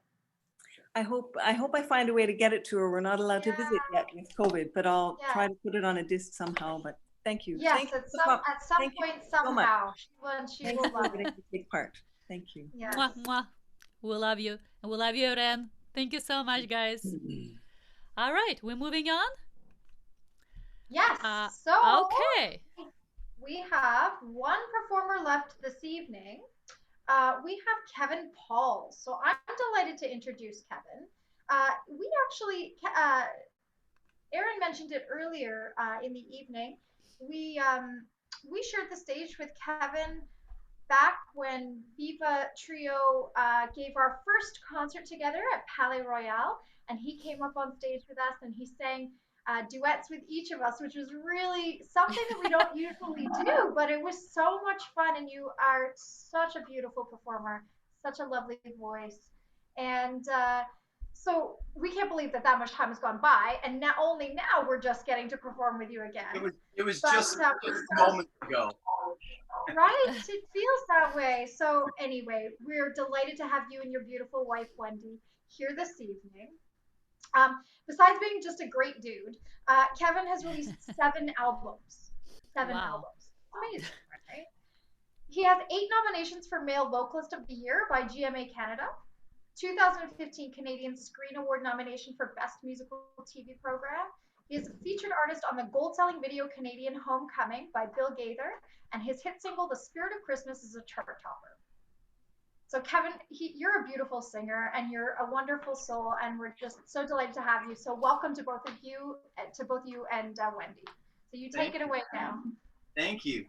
I hope I find a way to get it to her. We're not allowed to visit yet with COVID, but I'll try to put it on a disc somehow. But thank you. Yes, Thank you at so some much. Thank you point, so much. somehow, she Thank will you for love letting it. me take part. Thank you. Yes. Mwah, mwah. We love you. And we love you, Erin. Thank you so much, guys. All right, we're moving on. Yes. So okay. we have one performer left this evening. We have Kevin Paul. So I'm delighted to introduce Kevin. We actually, Erin mentioned it earlier in the evening. We shared the stage with Kevin back when ViVA Trio gave our first concert together at Palais Royal, and he came up on stage with us and he sang duets with each of us, which was really something that we don't usually do, but it was so much fun. And you are such a beautiful performer, such a lovely voice, and so we can't believe that much time has gone by, and now we're just getting to perform with you again. It was just moments ago. Right? It feels that way. So anyway, we're delighted to have you and your beautiful wife, Wendy, here this evening. Besides being just a great dude, Kevin has released 7 albums. 7 albums. Amazing, right? He has 8 nominations for Male Vocalist of the Year by GMA Canada, 2015 Canadian Screen Award nomination for Best Musical TV Program. He is a featured artist on the gold-selling video Canadian Homecoming by Bill Gaither, and his hit single, The Spirit of Christmas, is a chart topper. So Kevin, you're a beautiful singer, and you're a wonderful soul, and we're just so delighted to have you. So welcome to both you and Wendy. So you take it away now. Thank you.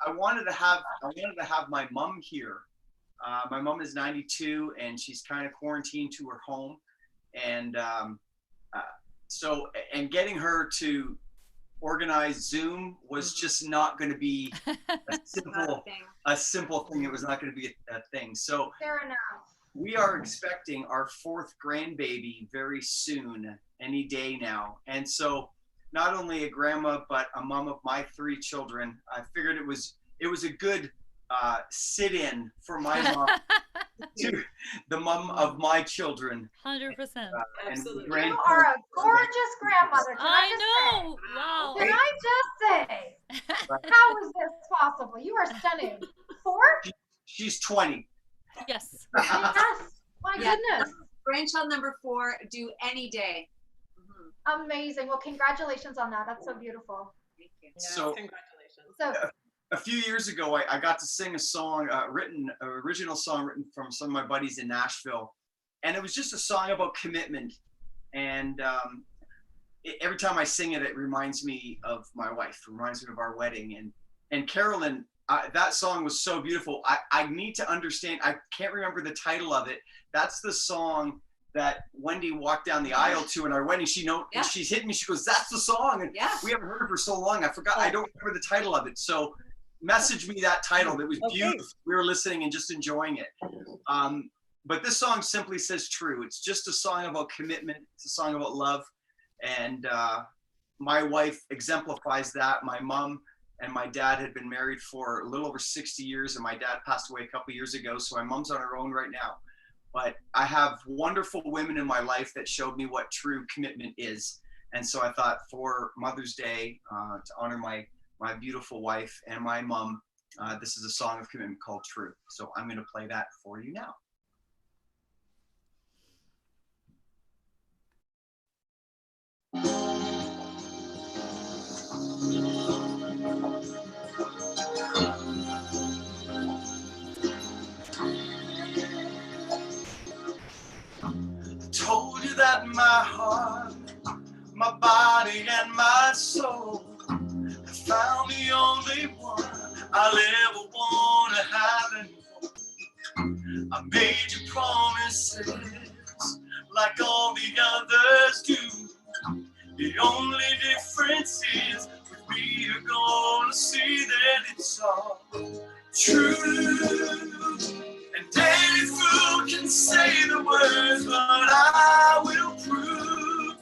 I wanted to have my mom here. My mom is 92, and she's kind of quarantined to her home, and so getting her to organize Zoom was just not going to be a simple thing. It was not going to be a thing. So fair enough. We are expecting our 4th grandbaby very soon, any day now, and so not only a grandma but a mom of my 3 children. I figured it was a good sit-in for my mom. To the mom of my children. 100%. Absolutely. You are a gorgeous grandmother. I know. Wow. Can I just say, how is this possible? You are stunning. 4? She's 20. Yes. Yes. My goodness. Grandchild number 4, due any day. Amazing. Well, congratulations on that. That's so beautiful. Thank you. So, congratulations. So, a few years ago, I got to sing a song, original song written from some of my buddies in Nashville. And it was just a song about commitment. And every time I sing it, it reminds me of my wife, it reminds me of our wedding. And Carolyn, that song was so beautiful. I need to understand, I can't remember the title of it. That's the song that Wendy walked down the aisle to in our wedding. She's hit me, she goes, that's the song. And we haven't heard it for so long. I forgot, I don't remember the title of it. So message me that title. It was beautiful. We were listening and just enjoying it. But this song simply says true. It's just a song about commitment. It's a song about love. And my wife exemplifies that. My mom and my dad had been married for a little over 60 years, and my dad passed away a couple years ago. So my mom's on her own right now. But I have wonderful women in my life that showed me what true commitment is. And so I thought for Mother's Day, to honor my beautiful wife and my mom, this is a song of commitment called True. So I'm going to play that for you now. Told you that my heart, my body and my soul have found the only one I'll ever want to have anymore. I made you promises like all the others do. The only difference is with me you're gonna see that it's all true. And any fool can say the words, but I will prove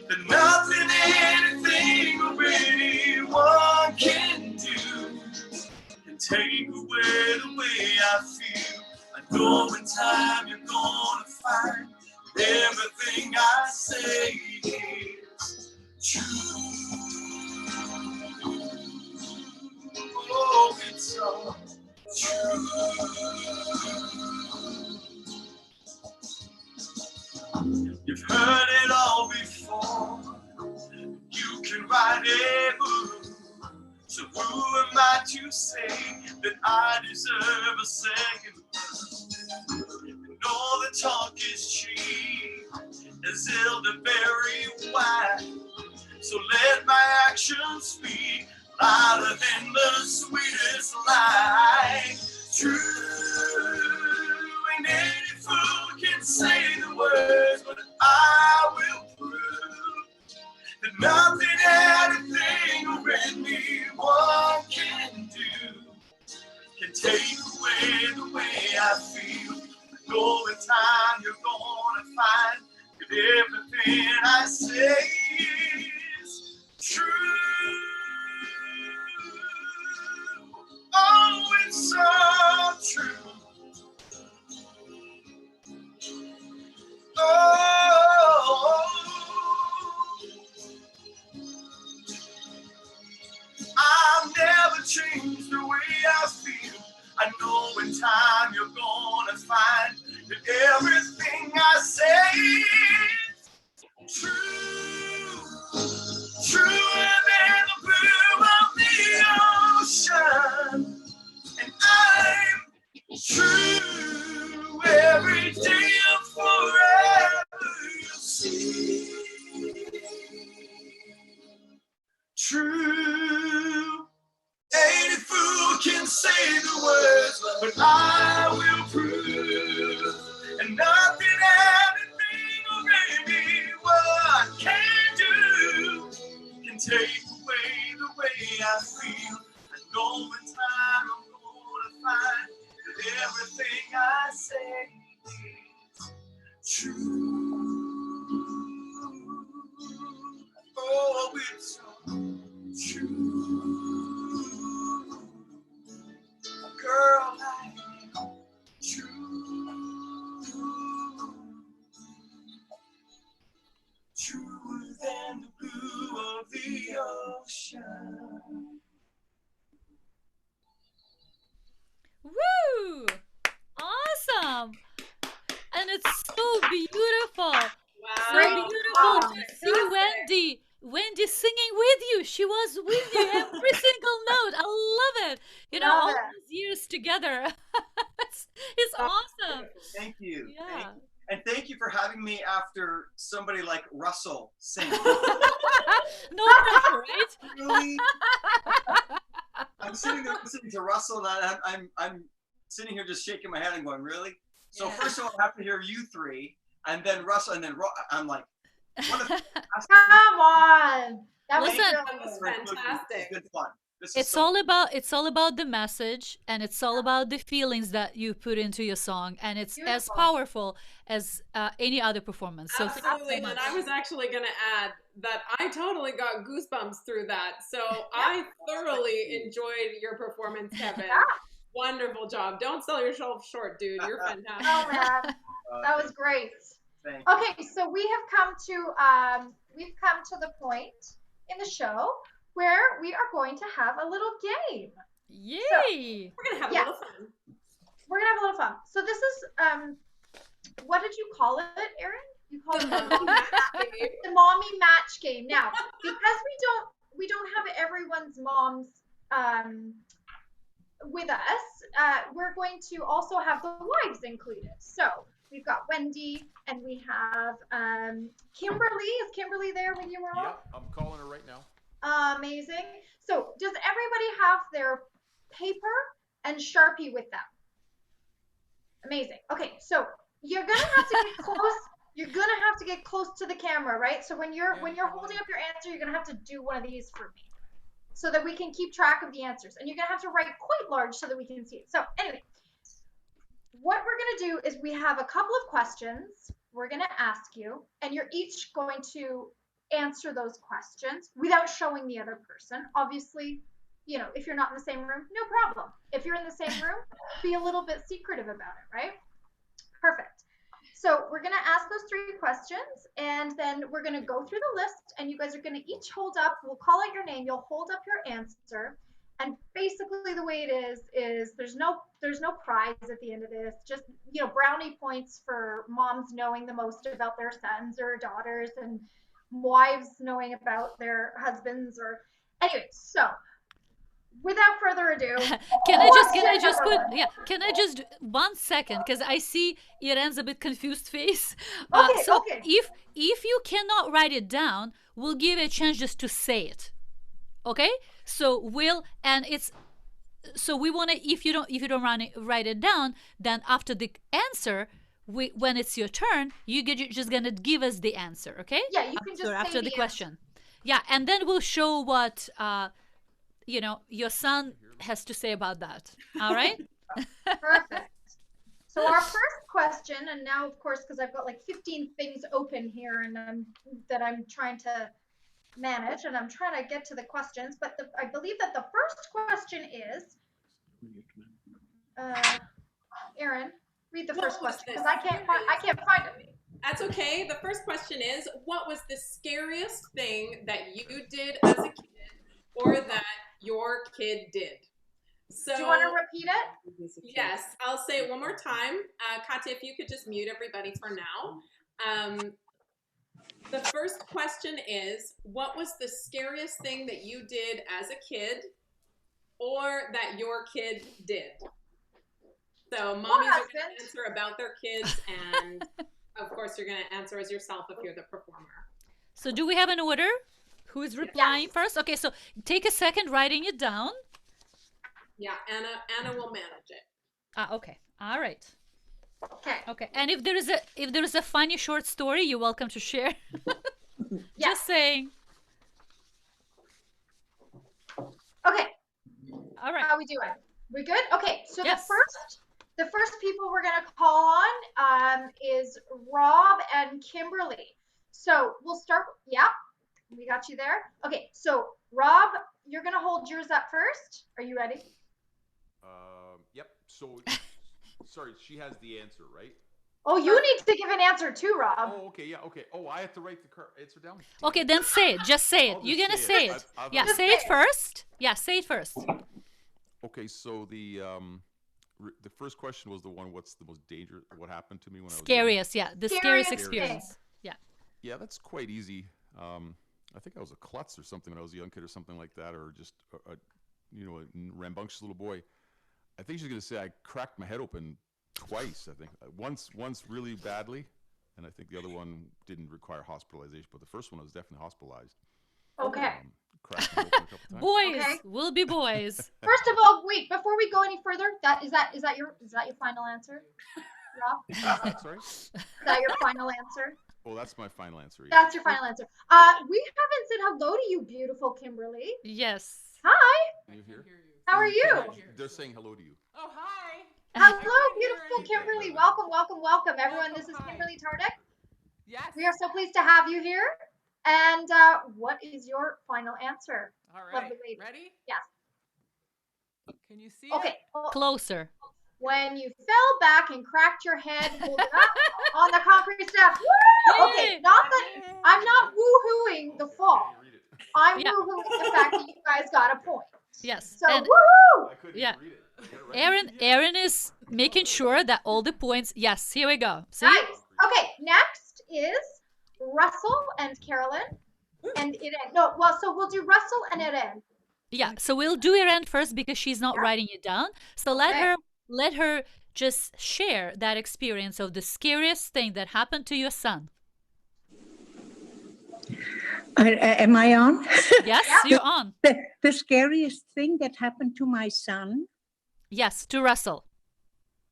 that nothing, anything, or anyone can do can take away the way I feel. I know in time you're gonna find that everything I say is true. Oh, it's all true. You've heard it all before. You can write a book. So who am I to say that I deserve a second word? And all the talk is cheap, as elderberry wine. So let my actions speak louder than the sweetest lie. True, and any fool can say the words, but I will prove that nothing, anything, or anyone can do can take away the way I feel. I know in time you're gonna find that everything I say is true. Oh, it's so true. Oh, I'll never change the way I feel. I know in time you're gonna find that everything I say is true. Truer than the blue of the ocean. And I'm true every day of forever. You'll see. True. Any fool can say the words, but I will prove. And nothing, anything, or anyone can do can take away the way I feel. I know in time I'm gonna find that everything I say is true. Oh, it's so true. Girl, I am true. Truer than the blue of the ocean. Woo! Awesome! And it's so beautiful. Wow. So beautiful to see Wendy singing with you. She was with you every single note. I love it. You know, all these years together. It's awesome. Thank you. Yeah. Thank you. And thank you for having me after somebody like Russell sing. No pressure, right? Really? I'm sitting there listening to Russell, and I'm sitting here just shaking my head and going, really? So Yeah. first of all, I have to hear you three, and then Russell, and then I'm like, what a fantastic Come on. That was, Listen, That was fantastic. Good fun. This is it's so all about the message, and it's all about the feelings that you put into your song, and it's as Beautiful. powerful as any other performance. So thank you so Absolutely, and much. I was actually going to add that I totally got goosebumps through that. So I thoroughly enjoyed your performance, Kevin. Yeah. Wonderful job. Don't sell yourself short, dude. You're fantastic. Oh man, that was great. Thank you. Okay, so we've come to the point in the show where we are going to have a little game. Yay! We're going to have Yeah. a little fun. We're gonna have a little fun. So this is what did you call it, Erin? You called it the mommy match game. Now, because we don't have everyone's moms with us, we're going to also have the wives included. So we've got Wendy and we have Kimberly. Is Kimberly there with you, Ron? Yep, I'm calling her right now. Amazing. So does everybody have their paper and Sharpie with them? Amazing. Okay, so you're gonna have to get close. You're gonna have to get close to the camera, right? So when you're holding up your answer, you're gonna have to do one of these for me, so that we can keep track of the answers. And you're gonna have to write quite large so that we can see it. So anyway, what we're gonna do is we have a couple of questions we're gonna ask you, and you're each going to answer those questions without showing the other person. Obviously, you know, if you're not in the same room, no problem. If you're in the same room, be a little bit secretive about it, right? Perfect. So we're gonna ask those 3 questions, and then we're gonna go through the list, and you guys are gonna each hold up, we'll call out your name, you'll hold up your answer, and basically the way it is there's no prize at the end of this, just, you know, brownie points for moms knowing the most about their sons or daughters, and wives knowing about their husbands, or anyway. So without further ado, can I just 1 second, because I see Eren's a bit confused face. Okay. If you cannot write it down, we'll give you a chance just to say it. Okay? So we want to, if you don't write it down, then after the answer, when it's your turn, you're just gonna give us the answer, okay? Yeah, you can just after say the the question. Yeah, and then we'll show what you know, your son has to say about that. All right? Perfect. So our first question, and now of course, because I've got like 15 things open here, and I'm trying to manage, and I'm trying to get to the questions, but I believe that the first question is, Erin, read the first question, because I can't find it. That's okay. The first question is, what was the scariest thing that you did as a kid, or that your kid did? So, do you want to repeat it? Yes, I'll say it one more time. Katya, if you could just mute everybody for now. The first question is, what was the scariest thing that you did as a kid, or that your kid did? So mommies are going to answer about their kids, and of course you're going to answer as yourself if you're the performer. So do we have an order? Who is replying first? Okay, so take a second writing it down. Yeah, Anna will manage it. Okay. All right. Okay. Okay. And if there is a funny short story, you're welcome to share. Just saying. Okay. All right. How are we doing? We good? Okay. So yes. the first people we're gonna call on is Rob and Kimberly. So we'll start. Yeah, we got you there. Okay. So Rob, you're gonna hold yours up first. Are you ready? Yep. So, sorry, she has the answer, right? Oh, you need to give an answer too, Rob. Oh, okay, yeah, okay. Oh, I have to write the answer down? Okay, then say it. Just say it. You're going to say it. Yeah, say it first. Yeah, say it first. Okay, so the first question was the one, what's the most dangerous, what happened to me when I was scariest, young? Yeah, the scariest experience. Yeah. Yeah, that's quite easy. I think I was a klutz or something when I was a young kid or something like that, or just a rambunctious little boy. I think she's going to say I cracked my head open twice, I think. Once really badly, and I think the other one didn't require hospitalization, but the first one was definitely hospitalized. Okay. Cracked me open a couple times. Boys Okay. will be boys. First of all, wait, before we go any further, is that your final answer, Rob? Sorry? Is that your final answer? Oh, that's my final answer. Yeah. That's your final answer. We haven't said hello to you, beautiful Kimberly. Yes. Hi. Can you hear? How are you? They're saying hello to you. Oh, hi. Hello, beautiful Kimberly. Welcome, welcome, welcome, everyone. This is Kimberly Tardick. Yes. We are so pleased to have you here. And what is your final answer? All right. Lovely lady. Ready? Yes. Can you see Okay. it? Well, Closer. when you fell back and cracked your head, hold it up on the concrete step. Woo! Okay, not that I'm not woo-hooing the fall. I'm woo-hooing the fact that you guys got a point. Yes. So And woo-hoo! yeah. Erin is making sure that all the points. Yes, here we go. See? Nice. Okay, next is Russell and Carolyn and Erin. No, well, so we'll do Russell and Erin. Yeah. So we'll do Erin first because she's not writing it down. So let her just share that experience of the scariest thing that happened to your son. Am I on? Yes, you're on. The scariest thing that happened to my son? Yes, to Russell.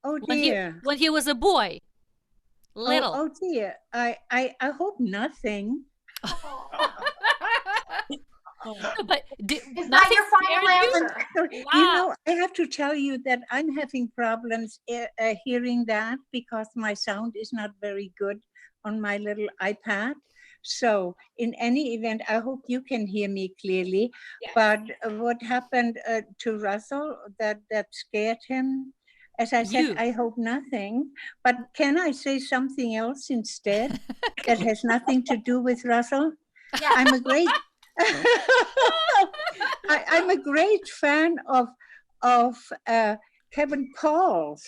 Oh dear. When he was a boy. Little. Oh dear. I hope nothing. But is that your final answer? Wow. You know, I have to tell you that I'm having problems hearing that because my sound is not very good on my little iPad. So in any event, I hope you can hear me clearly. Yes. But what happened to Russell that scared him? As I said, I hope nothing. But can I say something else instead that has nothing to do with Russell? Yeah. I'm a great I'm a great fan of Kevin Pauls.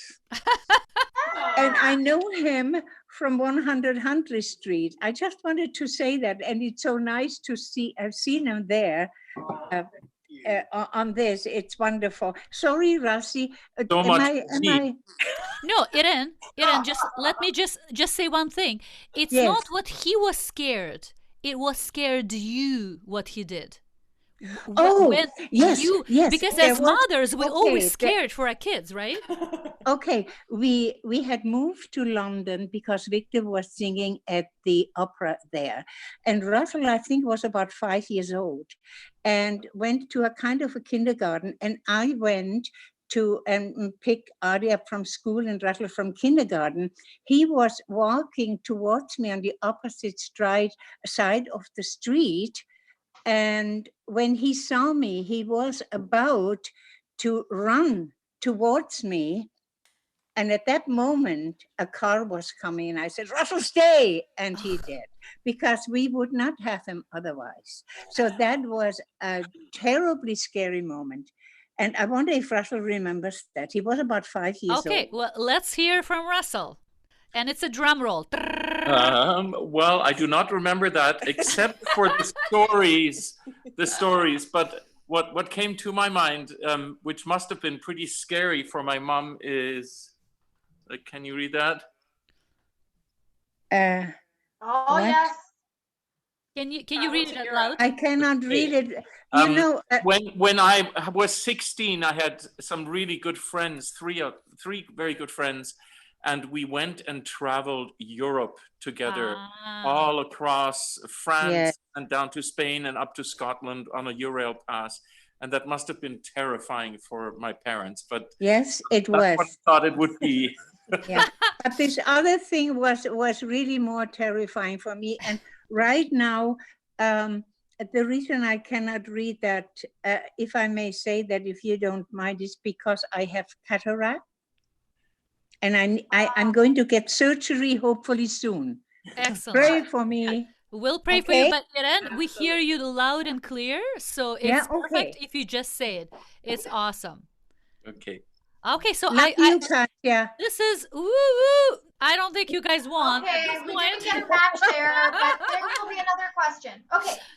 And I know him from 100 Huntley Street. I just wanted to say that, and it's so nice to see. I've seen him there on this. It's wonderful. Sorry, Rassi. So much. No, Erin, just let me just say one thing. It's not what he was scared. It was scared you what he did. Yes. Because as mothers, we're always scared for our kids, right? Okay, we had moved to London because Victor was singing at the opera there. And Russell, I think, was about 5 years old and went to a kind of a kindergarten. And I went to pick Adi up from school and Russell from kindergarten. He was walking towards me on the opposite side of the street. And when he saw me, he was about to run towards me. And at that moment, a car was coming and I said, Russell, stay. And he did, because we would not have him otherwise. So that was a terribly scary moment. And I wonder if Russell remembers that. He was about 5 years old. Okay, well, let's hear from Russell. And it's a drum roll. Well, I do not remember that except for the stories. But what came to my mind, which must have been pretty scary for my mom, is, can you read that? Oh, yes. Can you read it out loud? I cannot read it. You know, when I was 16, I had some really good friends, three very good friends. And we went and traveled Europe together, all across France and down to Spain and up to Scotland on a Eurail pass. And that must have been terrifying for my parents. But yes, it was. That's what I thought it would be. Yeah, but this other thing was really more terrifying for me. And right now, the reason I cannot read that, if I may say that, if you don't mind, is because I have cataract. And I'm going to get surgery hopefully soon. Excellent. Pray for me. We'll pray for you, but Erin, we hear you loud and clear, so it's perfect if you just say it. It's awesome. Okay. Okay, so Love you, Katya. This is woo. I don't think you guys won. Okay, we didn't get a match there, but there will be another question.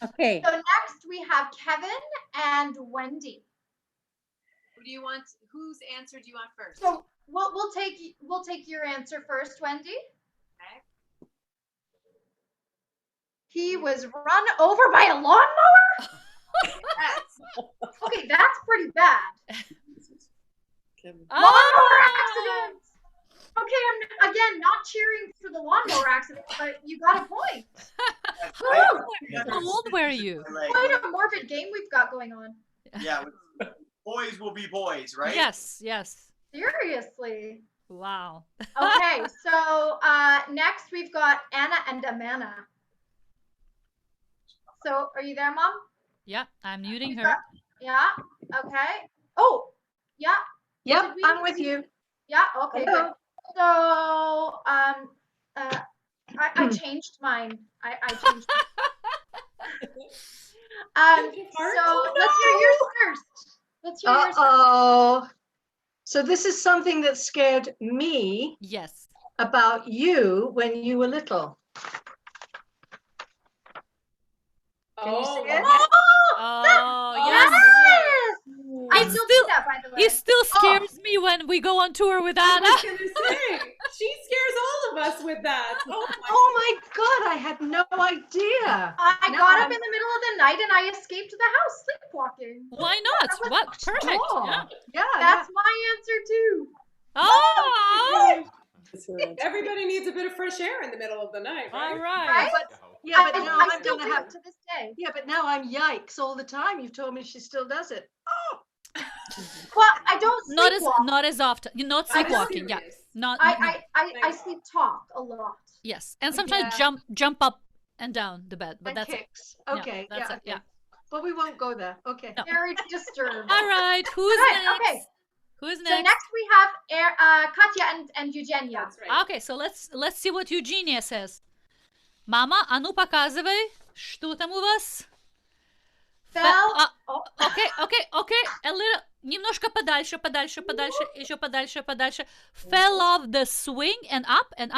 Okay. So next we have Kevin and Wendy. Who do you want? Whose answer do you want first? So we'll take your answer first, Wendy. Okay. He was run over by a lawnmower? Okay, that's pretty bad. Lawnmower accident. Okay, I'm again not cheering for the lawnmower accident, but you got a point. How old were you? Quite a morbid game we've got going on. Yeah, boys will be boys, right? Yes, yes. Seriously. Wow. Okay, so next we've got Anna and Amanda. So are you there, Mom? Yeah, I'm muting her. Yeah. Okay. Oh, yeah. Yep, I'm with you. Yeah. Okay. Hello. Good. So I changed mine. I changed. So let's hear yours first. Let's hear yours first. Uh-oh. So this is something that scared me. Yes. About you when you were little. Can you see it? Oh, yes. I It still still, do that, by the way. it still scares me when we go on tour with Anna. I was gonna say, she scares all of us with that. Oh my God, I had no idea. I got up in the middle of the night and I escaped the house sleepwalking. Why not? What? Perfect. Oh, yeah. That's my answer too. Oh. Everybody needs a bit of fresh air in the middle of the night, right? All right. Right? Yeah, but I now I'm still gonna do have it to this day. Yeah, but now I'm yikes all the time. You've told me she still does it. Oh. Well, I don't sleepwalk. Not as often. You're not sleepwalking. Yeah. Not. I sleep talk a lot. Yes, and sometimes Yeah. jump up and down the bed, but And that's kicks. it. Okay. Yeah, that's yeah. it. Yeah. But we won't go there. Okay. No. Very disturbed. All right. Who's Right, next? okay. Who's So next? next we have Katya and Eugenia. That's right. Okay, so let's see what Eugenia says. Мама, а ну показывай, что там у вас? Okay. A little, немножко подальше, еще подальше. Fell off the swing and up, and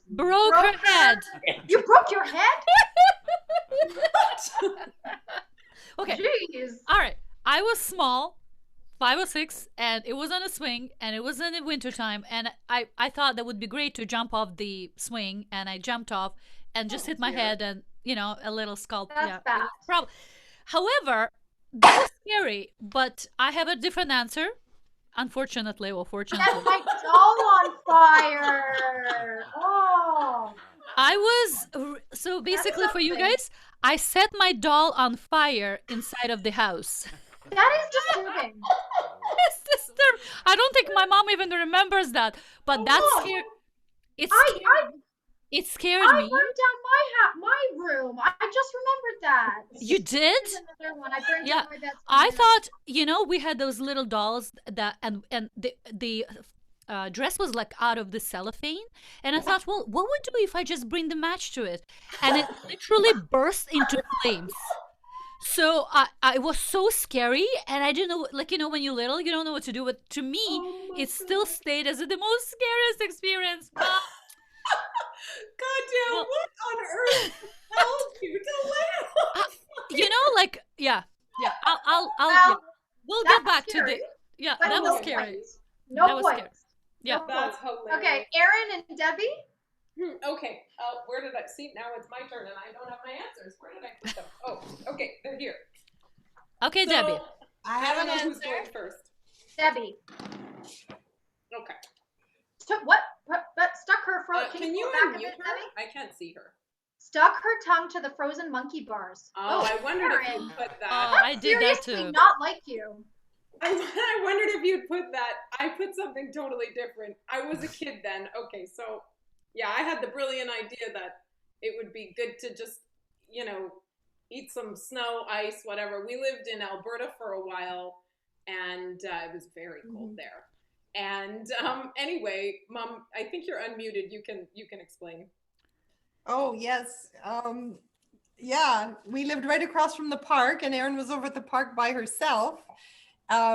broke her head. You broke your head? Okay. Jeez. All right. I was small, 5 or 6, and it was on a swing, and it was in the wintertime, and I thought that would be great to jump off the swing, and I jumped off and just hit my head and, a little scalp. That's bad. However, that was scary, but I have a different answer, unfortunately or fortunately. Set my doll on fire. Oh. So basically for you guys, I set my doll on fire inside of the house. That is disturbing. It's disturbing. I don't think my mom even remembers that, but that's scary. It scared I me. burned down my room. I just remembered that. You did? Here's another one. I burned Yeah. down my dad's I room. thought, we had those little dolls that and the dress was like out of the cellophane, and I thought, well, what would do if I just bring the match to it? And it literally burst into flames. So I was so scary, and I didn't know, when you're little, you don't know what to do. But to me, it still stayed as the most scariest experience. Katya, what on earth held you to live? Yeah. We'll that's get back scary, to the. but That no was scary. points. No That was points. scary. Yeah. No That's points. hilarious. Okay, Erin and Debbie. Okay, where did I see? Now it's my turn, and I don't have my answers. Where did I put them? Oh, okay, they're here. Okay, So, Debbie. I have don't an know who's answer. going first. Debbie. Okay. What? Stuck her throat. Can you go back a unmute bit, her? Debbie? I can't see her. Stuck her tongue to the frozen monkey bars. Oh, I wondered if Erin. you put that. Oh, I did that Seriously, too. not like you. I wondered if you'd put that. I put something totally different. I was a kid then. Okay, so yeah, I had the brilliant idea that it would be good to just, eat some snow, ice, whatever. We lived in Alberta for a while, and it was very cold there. And anyway, Mom, I think you're unmuted. You can explain. Oh, yes. Yeah, we lived right across from the park, and Erin was over at the park by herself.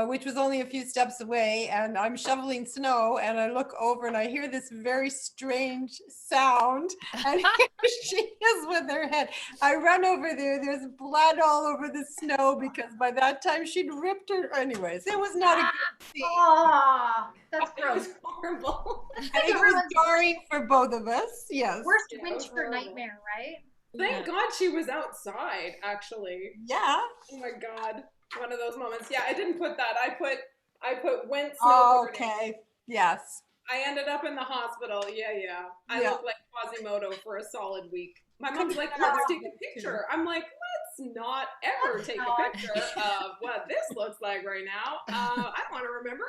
which was only a few steps away. And I'm shoveling snow, and I look over and I hear this very strange sound. And here she is with her head. I run over there. There's blood all over the snow because by that time she'd ripped her. Anyways, it was not a good scene. Oh, that's gross. Horrible. I think it was jarring for both of us. Yes. Worst winter nightmare, right? Thank God she was outside, actually. Yeah. Oh my God. One of those moments. Yeah, I didn't put that. I put went snowboarding. Oh, okay. Yes. I ended up in the hospital. Yeah. I looked like Quasimodo for a solid week. My mom's like, let's take a picture. I'm like, let's not ever take a picture of what this looks like right now. I don't want to remember.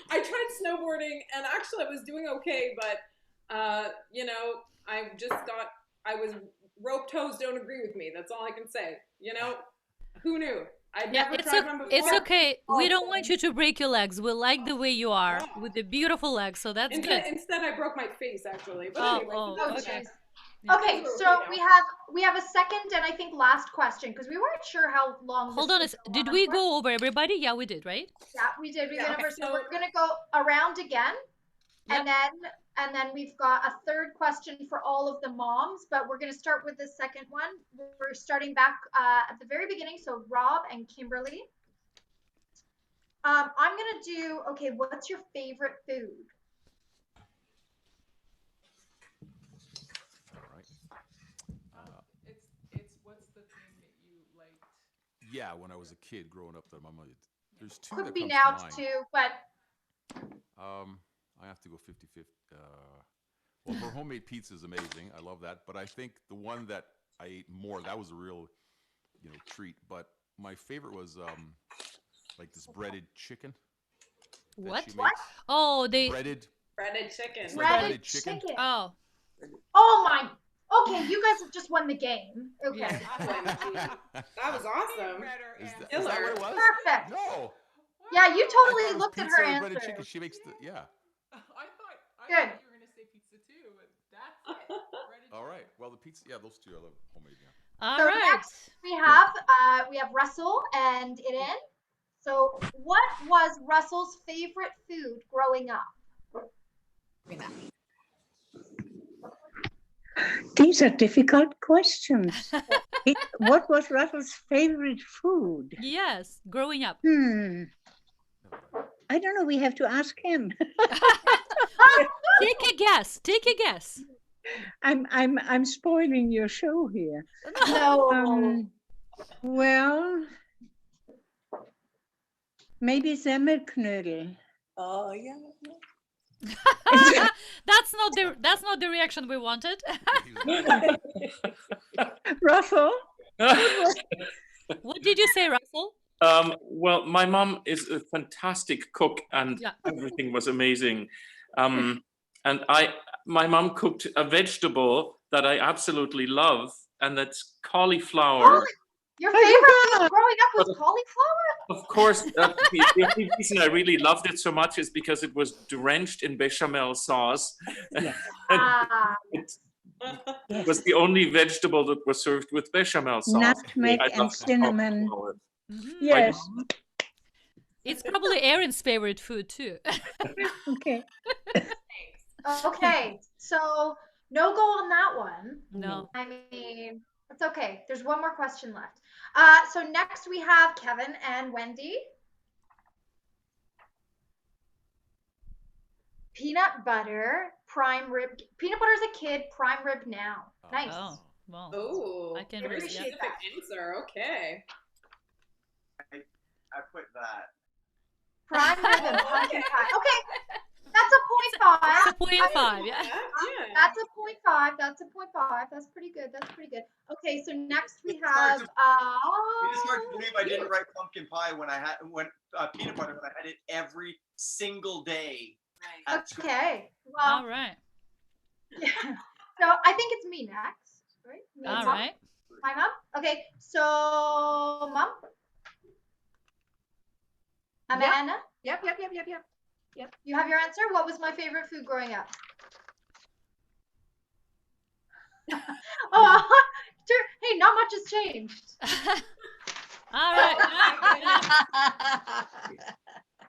I tried snowboarding, and actually I was doing okay, but you know, I was rope toes don't agree with me. That's all I can say. You know, who knew? I'd never tried one before. It's okay. We don't want you to break your legs. We like the way you are with the beautiful legs, so that's good. Instead, I broke my face actually. But anyway, okay. Okay, so we have a second and I think last question because we weren't sure how long. Hold on, did we go over everybody? Yeah, we did, right? Yeah, we did. We went over. So we're gonna go around again, and then we've got a third question for all of the moms, but we're gonna start with the second one. We're starting back at the very beginning. So Rob and Kimberly. I'm gonna do. Okay, what's your favorite food? Yeah, when I was a kid growing up, there's two. Could that be comes now to mind. too, but I have to go 50-50. Well, her homemade pizza is amazing. I love that. But I think the one that I ate more, that was a real, treat. But my favorite was like this breaded chicken. What? Oh, breaded chicken. Breaded chicken. Oh. Oh my. Okay, you guys have just won the game. Okay. That was awesome. Is that what it was? Perfect. No. Yeah, you totally looked at pizza her and answer. breaded chicken. She makes the I thought Good. you were gonna say pizza too, but that's it. All right. Well, the pizza. Yeah, those two I love homemade. Yeah. All so right. next we have Russell and Erin. So what was Russell's favorite food growing up? These are difficult questions. What was Russell's favorite food? Yes, growing up. I don't know. We have to ask him. Take a guess. Take a guess. I'm spoiling your show here. No. Well, maybe Semmelknödel. Oh yeah. That's not the reaction we wanted. Russell? What did you say, Russell? Well, my mom is a fantastic cook, and everything was amazing. And my mom cooked a vegetable that I absolutely love, and that's cauliflower. Your favorite food growing up was cauliflower? Of course, the only reason I really loved it so much is because it was drenched in bechamel sauce. It was the only vegetable that was served with bechamel sauce. Nutmeg and cinnamon. Yes. It's probably Erin's favorite food too. Okay. Okay, so no go on that one. No. I mean, it's okay. There's one more question left. So next we have Kevin and Wendy. Peanut butter, prime rib. Peanut butter as a kid, prime rib now. Nice. Oh, well. Oh, I can appreciate that answer. Okay. I put that. Prime rib and pumpkin pie. Okay, that's a 0.5. That's a 0.5, yeah. That's a 0.5. That's a 0.5. That's pretty good. That's pretty good. Okay, so next we have. It is hard to believe I didn't write pumpkin pie when peanut butter when I had it every single day. Okay. Well. All right. Yeah. So I think it's me next, right? All right. My mom. Okay. So mom. Amanda. Yep. You have your answer? What was my favorite food growing up? Oh, hey, not much has changed. All right.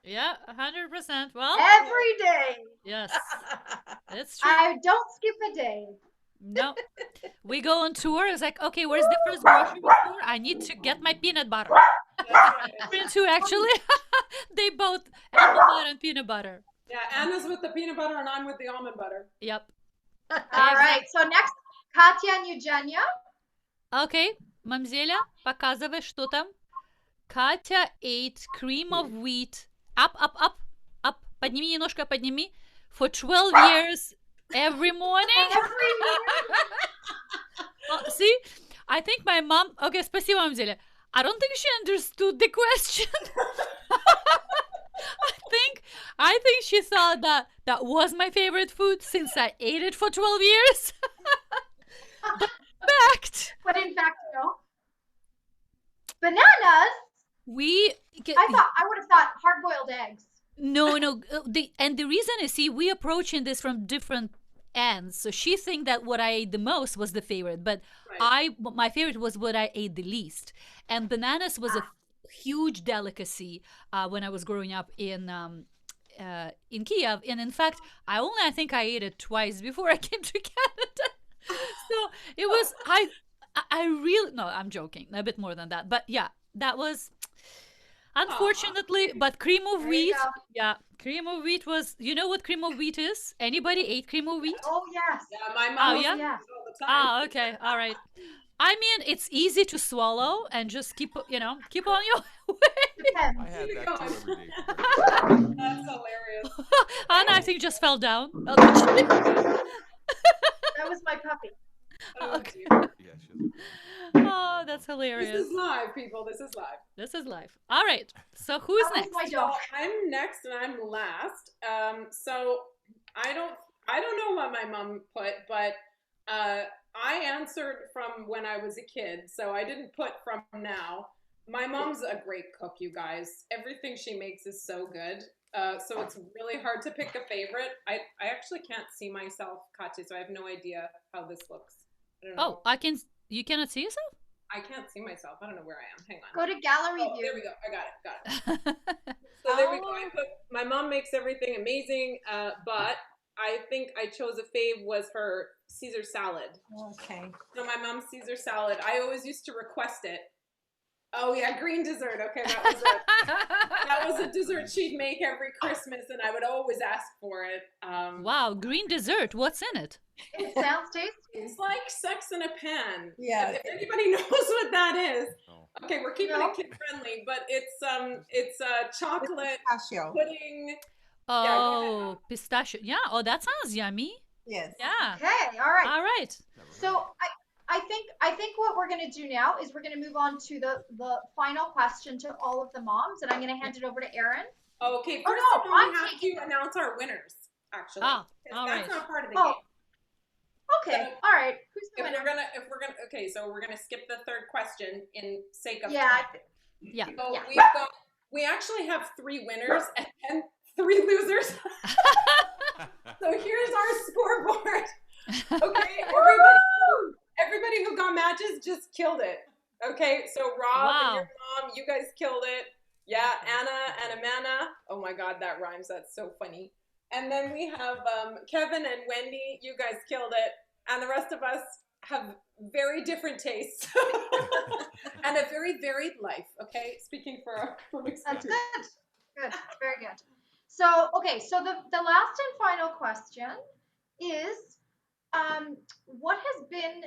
Yeah, 100%. Well, every day. Yes, it's true. I don't skip a day. No, we go on tour. It's like, okay, where's the first grocery store? I need to get my peanut butter. Friends who actually, they both apple butter and peanut butter. Yeah, Anna's with the peanut butter and I'm with the almond butter. Yep. All right. So next, Katya and Eugenia. Okay, Мамзеля, показывай, что там. Katya ate cream of wheat. Up. Подними немножко, подними. For 12 years every morning. Well, see, I think my mom... Okay, спасибо, Мамзеля. I don't think she understood the question. I think she thought that that was my favorite food since I ate it for 12 years. But in fact, no. Bananas. I would have thought hard-boiled eggs. No. The reason is, see, we approaching this from different ends. So she think that what I ate the most was the favorite, but my favorite was what I ate the least. And bananas was a huge delicacy when I was growing up in Kiev. And in fact, I think I ate it twice before I came to Canada. So it was I really, no, I'm joking, a bit more than that, but yeah, that was unfortunately. But cream of wheat, cream of wheat was, you know what cream of wheat is? Anybody ate cream of wheat? Oh yes. Yeah, my mom yes. all the time. Okay, all right. I mean, it's easy to swallow and just keep on your way. I had that too every day. That's hilarious. Anna, I think, just fell down. That was my puppy. Okay. Yeah, oh, that's hilarious. This is live, people. This is live. This is live. All right. So who's next? So I'm next, and I'm last. So I don't know what my mom put, but I answered from when I was a kid, so I didn't put from now. My mom's a great cook, you guys. Everything she makes is so good. So it's really hard to pick a favorite. I actually can't see myself, Katya, so I have no idea how this looks. I don't know. Oh, you cannot see yourself? I can't see myself. I don't know where I am. Hang on. Go to gallery view. There we go. I got it. So there we go. My mom makes everything amazing, but I think I chose a fave was her Caesar salad. Okay. So my mom's Caesar salad, I always used to request it. Oh yeah, green dessert. Okay, that was a dessert she'd make every Christmas, and I would always ask for it. Wow, green dessert. What's in it? It sounds tasty. It's like sex in a pan. Yeah. If anybody knows what that is, okay, we're keeping it kid friendly, but it's chocolate pudding. Oh, pistachio. Yeah. Oh, that sounds yummy. Yes. Yeah. Okay. All right. All right. So I think what we're going to do now is we're going to move on to the final question to all of the moms, and I'm going to hand it over to Erin. Okay. First no, of all, we have to announce our winners, actually. All that's right. not part of the game. Okay. So, all right. Who's the winner? Okay, so we're gonna skip the third question in sake of time. Yeah. So we actually have 3 winners and 3 losers. So here's our scoreboard. Okay, everybody who got matches just killed it. Okay, so Rob and your mom, you guys killed it. Yeah, Anna and Amanda. Oh my God, that rhymes. That's so funny. And then we have Kevin and Wendy. You guys killed it. And the rest of us have very different tastes and a very varied life. Okay, speaking for our own experience. That's good. Very good. So, okay, so the last and final question is, what has been,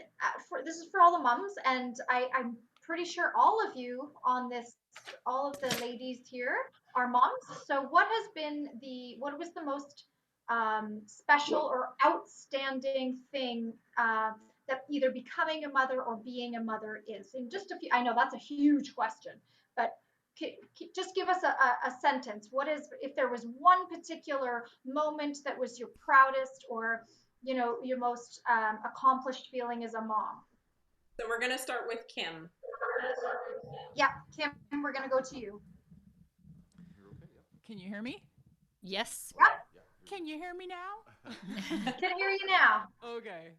this is for all the mums, and I'm pretty sure all of you on this, all of the ladies here are moms. So what was the most special or outstanding thing that either becoming a mother or being a mother is? And just a few, I know that's a huge question, but just give us a sentence. What is, if there was one particular moment that was your proudest or, you know, your most accomplished feeling as a mom? So we're going to start with Kim. Yeah, Kim, we're going to go to you. Can you hear me? Yes. Yep. Can you hear me now? Can hear you now. Okay.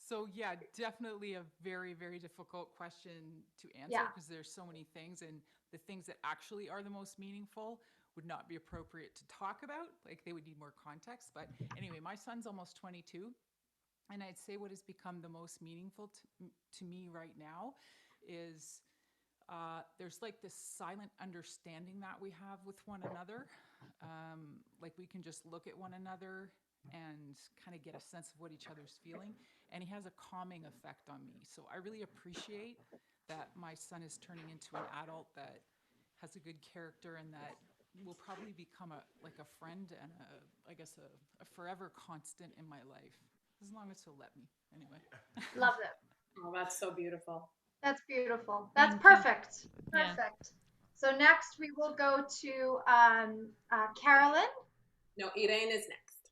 So yeah, definitely a very, very difficult question to answer Yeah. because there's so many things, and the things that actually are the most meaningful would not be appropriate to talk about. Like they would need more context. But anyway, my son's almost 22, and I'd say what has become the most meaningful to me right now is there's like this silent understanding that we have with one another. Like we can just look at one another and kind of get a sense of what each other's feeling. And he has a calming effect on me. So I really appreciate that my son is turning into an adult that has a good character and that will probably become like a friend and I guess a forever constant in my life, as long as he'll let me. Anyway. Love it. Oh, that's so beautiful. That's beautiful. That's Thank you. perfect. Yeah. Perfect. So next we will go to Carolyn. No, Erin is next.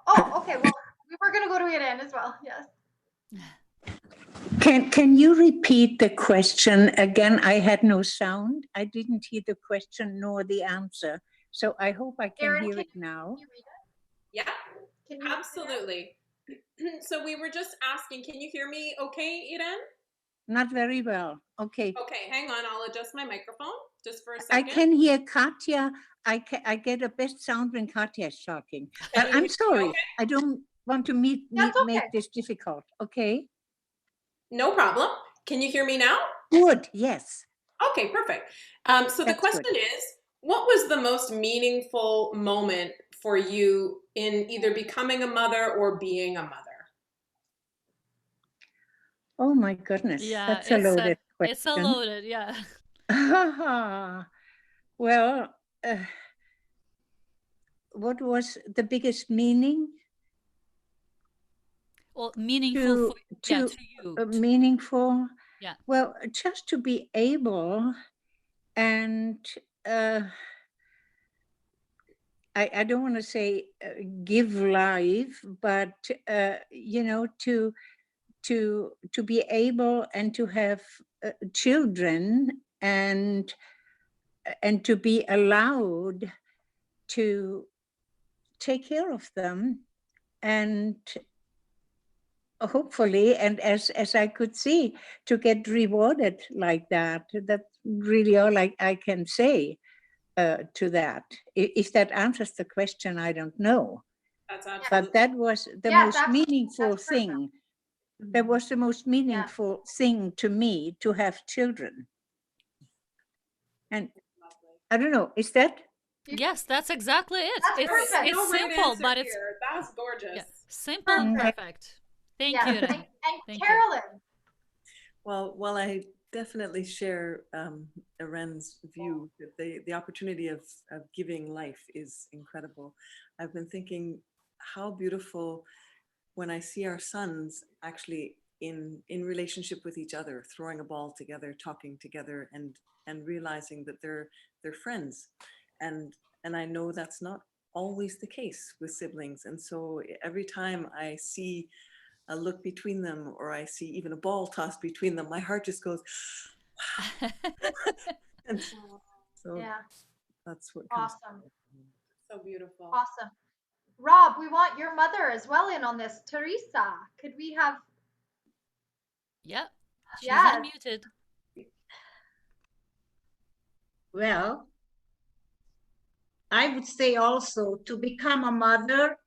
Oh, okay. Well, we were going to go to Erin as well. Yes. Can you repeat the question again? I had no sound. I didn't hear the question nor the answer. So I hope I can Erin, hear it now. Can you read Yeah, it? Can you absolutely. So we were just asking, can you hear me okay, Erin? Not very well. Okay. Okay, hang on. I'll adjust my microphone just for a I second. can hear Katya. I get a best sound when Katya is talking. But I'm sorry. Okay. I don't want to make okay. this difficult. Okay. No problem. Can you hear me now? Good. Yes. Okay, perfect. So the That's question good. is, what was the most meaningful moment for you in either becoming a mother or being a mother? Oh my goodness. Yeah, That's a loaded question. it's a loaded, yeah. Well, what was the biggest meaning? Well, meaningful to you. Meaningful. Yeah. Well, just to be able and I don't want to say give life, but you know, to be able and to have children and to be allowed to take care of them, and hopefully, and as I could see, to get rewarded like that. That's really all I can say to that. If that answers the question, I don't know. That's absolutely. But that was the most meaningful thing. That was the most meaningful thing to me, to have children. And I don't know, is that? Yes, that's exactly it. That's it's simple, but it's that's gorgeous. Yeah, simple and perfect. Thank you. And Thank Carolyn. Well, I definitely share Erin's view that the opportunity of giving life is incredible. I've been thinking how beautiful when I see our sons actually in relationship with each other, throwing a ball together, talking together, and realizing that they're friends. And I know that's not always the case with siblings. And so every time I see a look between them, or I see even a ball tossed between them, my heart just goes, wow. And so Yeah. that's what comes. Awesome. So beautiful. Awesome. Rob, we want your mother as well in on this. Teresa, could we have? Yeah, she's Yes. unmuted. Well, I would say also to become a mother,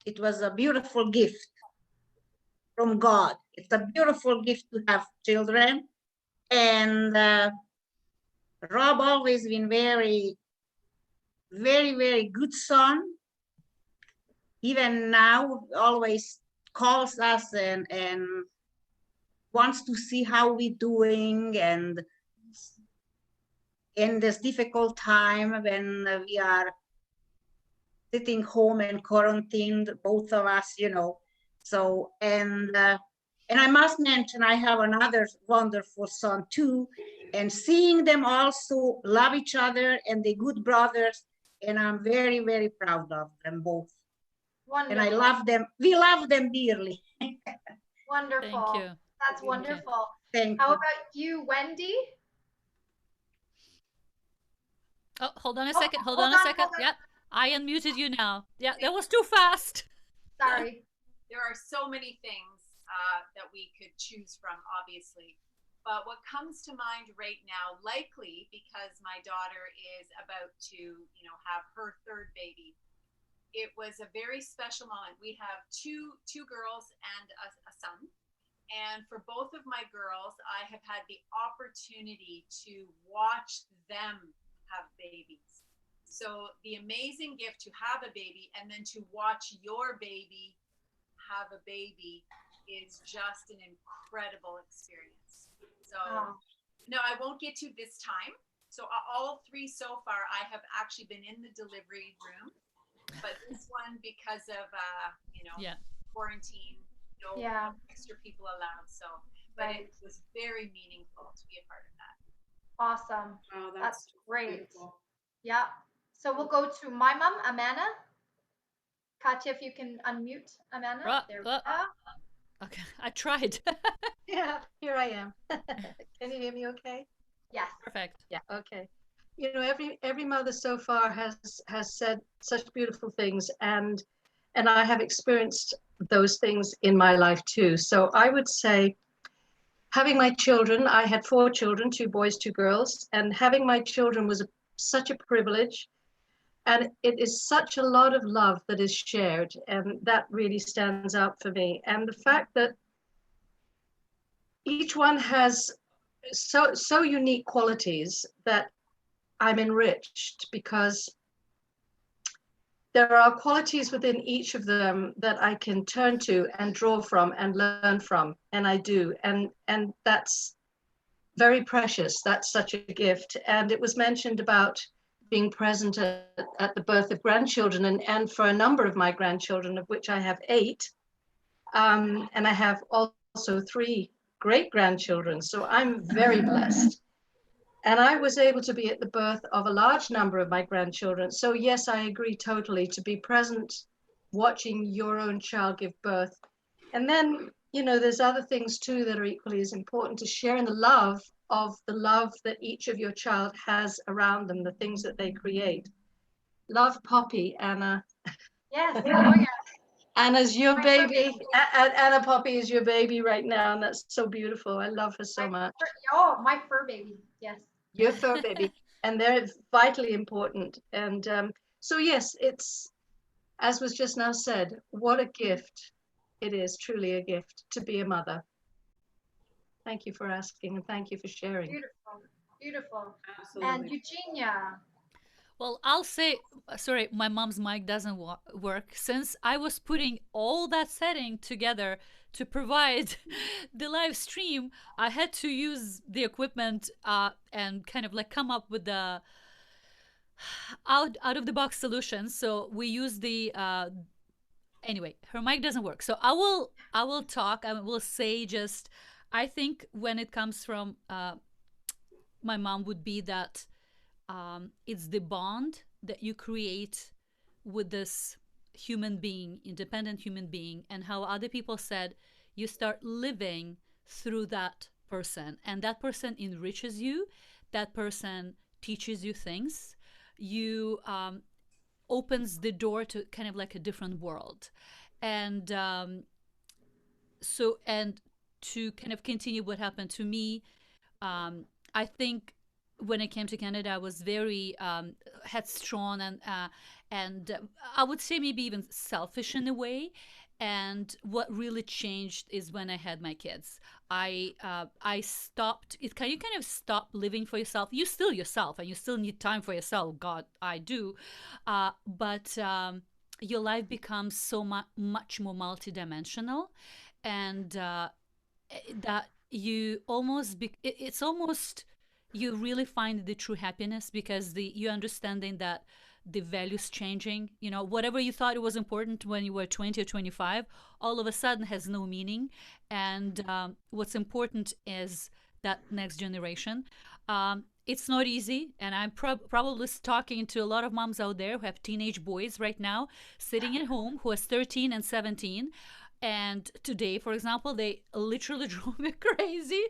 it was a beautiful gift from God. It's a beautiful gift to have children. And Rob always been very, very, very good son. Even now, always calls us and wants to see how we're doing, and in this difficult time when we are sitting home and quarantined, both of us, you know. So, and I must mention, I have another wonderful son too, and seeing them also love each other and they're good brothers, and I'm very, very proud of them both. Wonderful. And I love them. We love them dearly. Wonderful. Thank you. That's wonderful. Thank How you. about you, Wendy? Oh, hold on a second. Hold on a second. Yeah, I unmuted you now. Yeah, that was too fast. Sorry. there are so many things that we could choose from, obviously. But what comes to mind right now, likely because my daughter is about to, have her third baby, it was a very special moment. We have two girls and a son. And for both of my girls, I have had the opportunity to watch them have babies. So the amazing gift to have a baby and then to watch your baby have a baby is just an incredible experience. So no, I won't get to this time. So all three so far, I have actually been in the delivery room, but this one, because of quarantine, no extra people allowed. So, but it was very meaningful to be a part of that. Awesome. Wow, that's great. beautiful. Yeah. So we'll go to my mom, Amanda. Katya, if you can unmute Amanda. There we go. Okay, I tried. Yeah, here I am. Can you hear me okay? Yes. Perfect. Yeah, okay. Every mother so far has said such beautiful things, and I have experienced those things in my life too. So I would say, having my children, I had 4 children, 2 boys, 2 girls, and having my children was such a privilege. And it is such a lot of love that is shared, and that really stands out for me. And the fact that each one has so unique qualities that I'm enriched, because there are qualities within each of them that I can turn to and draw from and learn from, and I do. And that's very precious. That's such a gift. And it was mentioned about being present at the birth of grandchildren, and for a number of my grandchildren, of which I have 8, and I have also 3 great-grandchildren, so I'm very blessed. And I was able to be at the birth of a large number of my grandchildren. So yes, I agree totally, to be present, watching your own child give birth. And then, there's other things too that are equally as important, to share in the love that each of your child has around them, the things that they create. Love Poppy, Anna. Yes. Oh, yeah. Anna's your baby. Anna Poppy is your baby right now, and that's so beautiful. I love her so much. My fur baby. Yes. Your fur baby. And they're vitally important. And so yes, it's, as was just now said, what a gift. It is truly a gift to be a mother. Thank you for asking, and thank you for sharing. Beautiful. Beautiful. Absolutely. And Eugenia. Well, I'll say, sorry, my mom's mic doesn't work. Since I was putting all that setting together to provide the live stream, I had to use the equipment and kind of like come up with the out of the box solution. So we use the anyway, her mic doesn't work. So I will talk. I will say just, I think when it comes from my mom would be that it's the bond that you create with this human being, independent human being, and how other people said you start living through that person, and that person enriches you, that person teaches you things, you opens the door to kind of like a different world. And so, and to kind of continue what happened to me, I think when I came to Canada, I was very headstrong and I would say maybe even selfish in a way. And what really changed is when I had my kids. I stopped. You kind of stop living for yourself. You still yourself, and you still need time for yourself. God, I do, but your life becomes so much more multidimensional, and that you almost it's almost, you really find the true happiness, because you're understanding that the values changing, whatever you thought it was important when you were 20 or 25, all of a sudden has no meaning. And what's important is that next generation. It's not easy, and I'm probably talking to a lot of moms out there who have teenage boys right now sitting at home who are 13 and 17. And today, for example, they literally drove me crazy,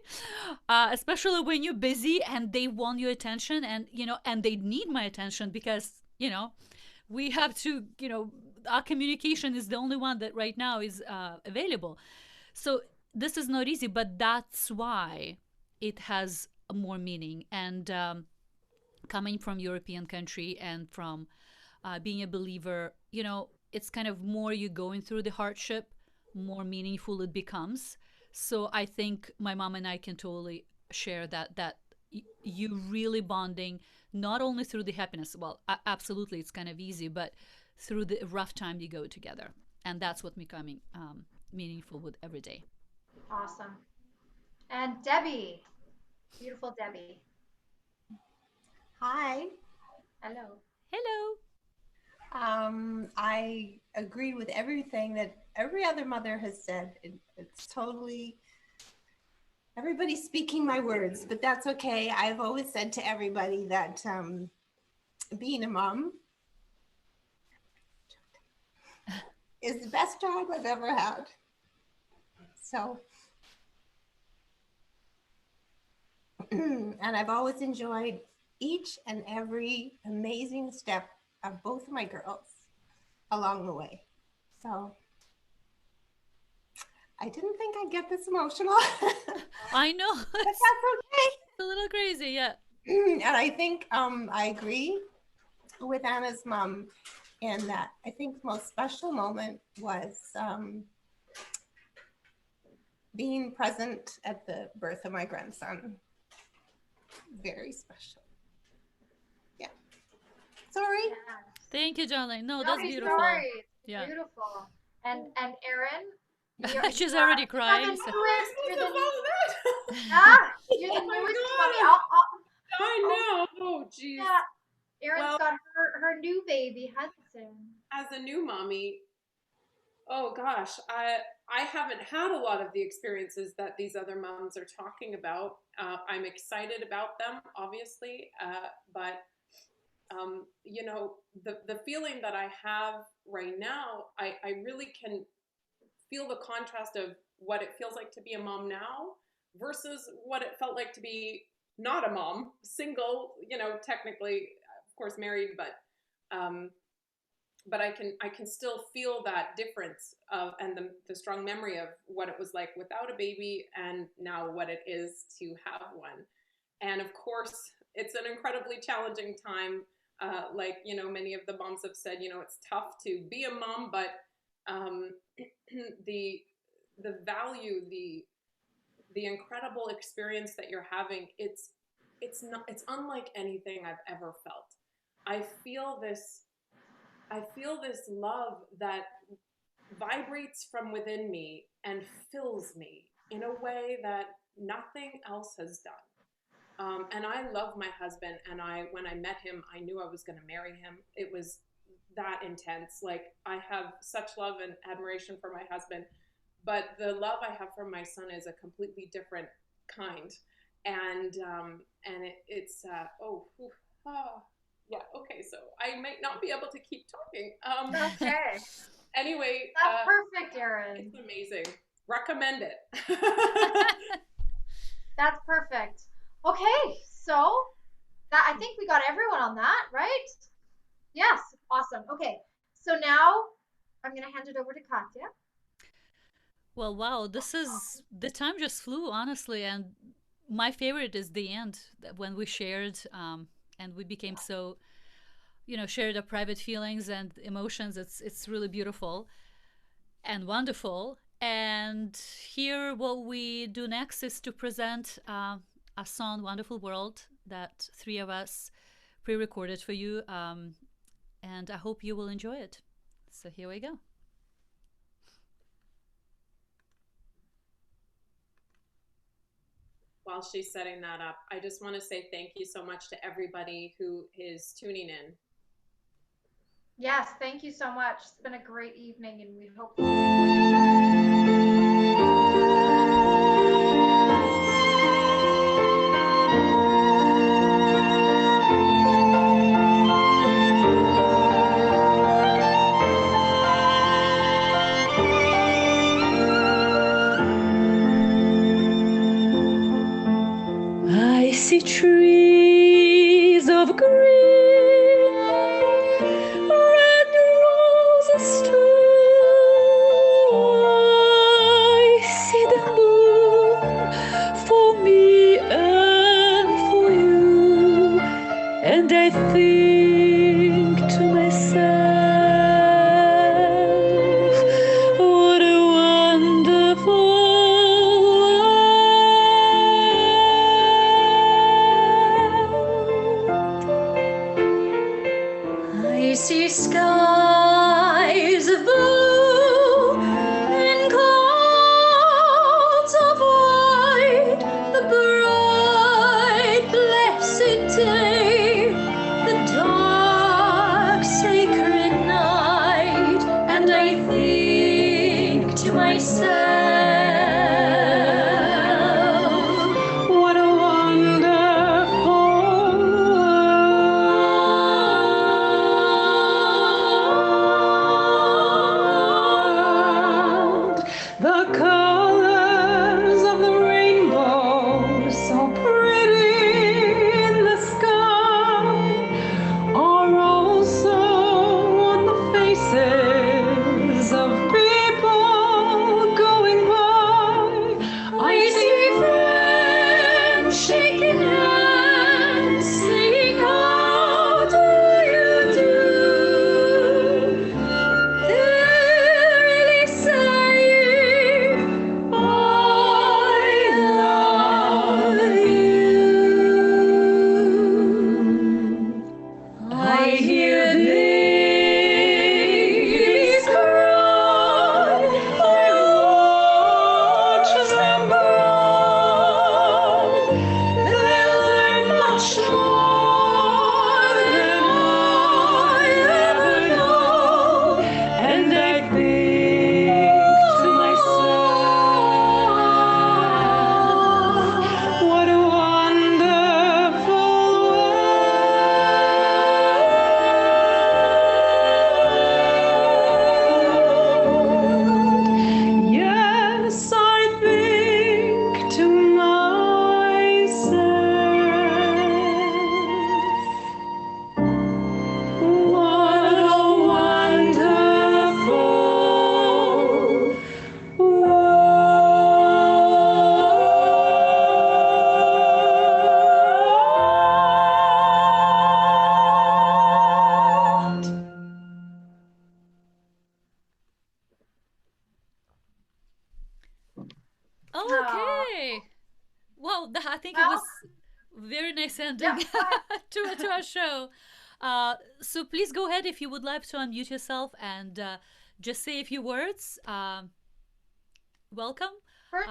especially when you're busy and they want your attention, and and they need my attention because we have to our communication is the only one that right now is available. So this is not easy, but that's why it has more meaning. And coming from European country and from being a believer, you know, it's kind of more you going through the hardship, more meaningful it becomes. So I think my mom and I can totally share that you really bonding, not only through the happiness, well, absolutely, it's kind of easy, but through the rough time you go together. And that's what becoming meaningful with every day. Awesome. And Debbie, beautiful Debbie. Hi. Hello. Hello. I agree with everything that every other mother has said. It's totally, everybody's speaking my words, but that's okay. I've always said to everybody that being a mom is the best job I've ever had. So, and I've always enjoyed each and every amazing step of both of my girls along the way. So I didn't think I'd get this emotional. I know. But that's okay. It's a little crazy, yeah. And I think I agree with Anna's mom in that I think the most special moment was being present at the birth of my grandson. Very special. Yeah. Sorry. Yeah. Thank you, Jolene. No, Don't that's be beautiful. sorry. It's Yeah. beautiful. And Erin, She's already crying. You're the newest mommy. I know. Oh, geez. Yeah. Erin's Well, got her new baby, Hudson. as a new mommy, oh gosh, I haven't had a lot of the experiences that these other moms are talking about. I'm excited about them, obviously, but you know, the feeling that I have right now, I really can feel the contrast of what it feels like to be a mom now versus what it felt like to be not a mom, single, you know, technically, of course, married, but I can still feel that difference of, and the strong memory of what it was like without a baby and now what it is to have one. And of course, it's an incredibly challenging time. Like, you know, many of the moms have said, you know, it's tough to be a mom, but the value, the incredible experience that you're having, it's unlike anything I've ever felt. I feel this love that vibrates from within me and fills me in a way that nothing else has done. And I love my husband, and when I met him, I knew I was going to marry him. It was that intense. Like, I have such love and admiration for my husband, but the love I have for my son is a completely different kind. And yeah, okay, so I might not be able to keep talking. Okay. Anyway. That's perfect, Erin. It's amazing. Recommend it. That's perfect. Okay, so I think we got everyone on that, right? Yes, awesome. Okay, so now I'm going to hand it over to Katya. Well, wow, the time just flew, honestly, and my favorite is the end, when we shared and we became so, you know, shared our private feelings and emotions. It's really beautiful and wonderful. And here what we do next is to present a song, Wonderful World, that three of us pre-recorded for you. And I hope you will enjoy it. So here we go. While she's setting that up, I just want to say thank you so much to everybody who is tuning in. Yes, thank you so much. It's been a great evening, and we hope I see trees of green, red roses Okay. Well, I think it was very nice ending to our show. So please go ahead if you would like to unmute yourself and just say a few words. Welcome. First,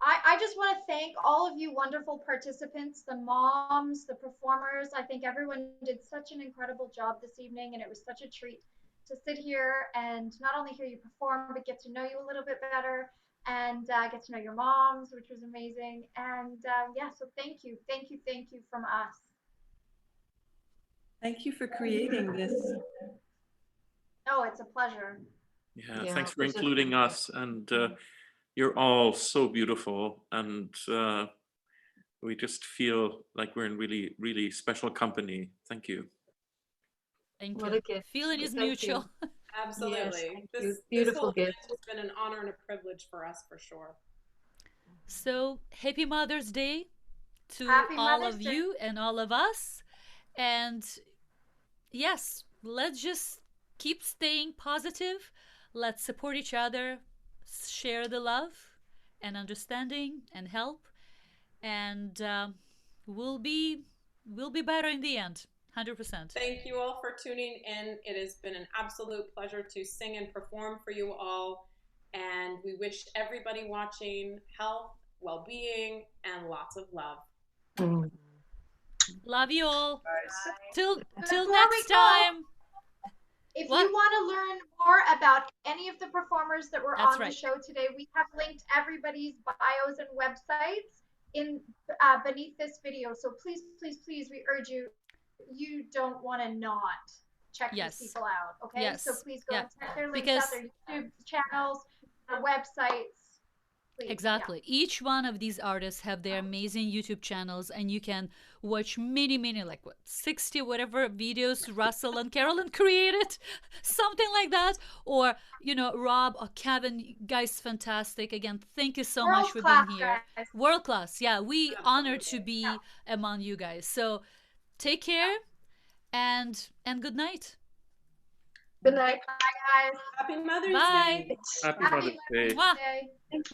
I just want to thank all of you wonderful participants, the moms, the performers. I think everyone did such an incredible job this evening, and it was such a treat to sit here and not only hear you perform, but get to know you a little bit better and get to know your moms, which was amazing. And yeah, so thank you from us. Thank you for creating this. Oh, it's a pleasure. Yeah, thanks for including us. And you're all so beautiful. And we just feel like we're in really, really special company. Thank you. Thank What you. a gift. Feeling is Thank mutual. you. Absolutely. Yes, This whole beautiful event gift. has been an honor and a privilege for us, for sure. So happy Mother's Day to Happy all Mother's of Day. you and all of us. And yes, let's just keep staying positive. Let's support each other, share the love and understanding and help. And we'll be better in the end. 100%. Thank you all for tuning in. It has been an absolute pleasure to sing and perform for you all. And we wish everybody watching health, well-being, and lots of love. Love you all. Till Before next we go, time. If What? you want to learn more about any of the performers that were That's on right. the show today, we have linked everybody's bios and websites in beneath this video. So please, please, please, we urge you, you don't want to not check Yes. these people out. Okay. Yes. So please go Yeah. and check their links Because- out, their YouTube channels, their websites. Please. Exactly. Each one of these artists have their amazing YouTube channels, and you can watch many, like what, 60 whatever videos Russell and Carolyn created, something like that. Or, Rob or Kevin, you guys, fantastic. Again, thank you so much for being here. Guys. World class. Yeah, we honored to be among you guys. So take care and good night. Good night. Bye, guys. Happy Mother's Bye. Day. Happy Mother's Day. Mwah. Day.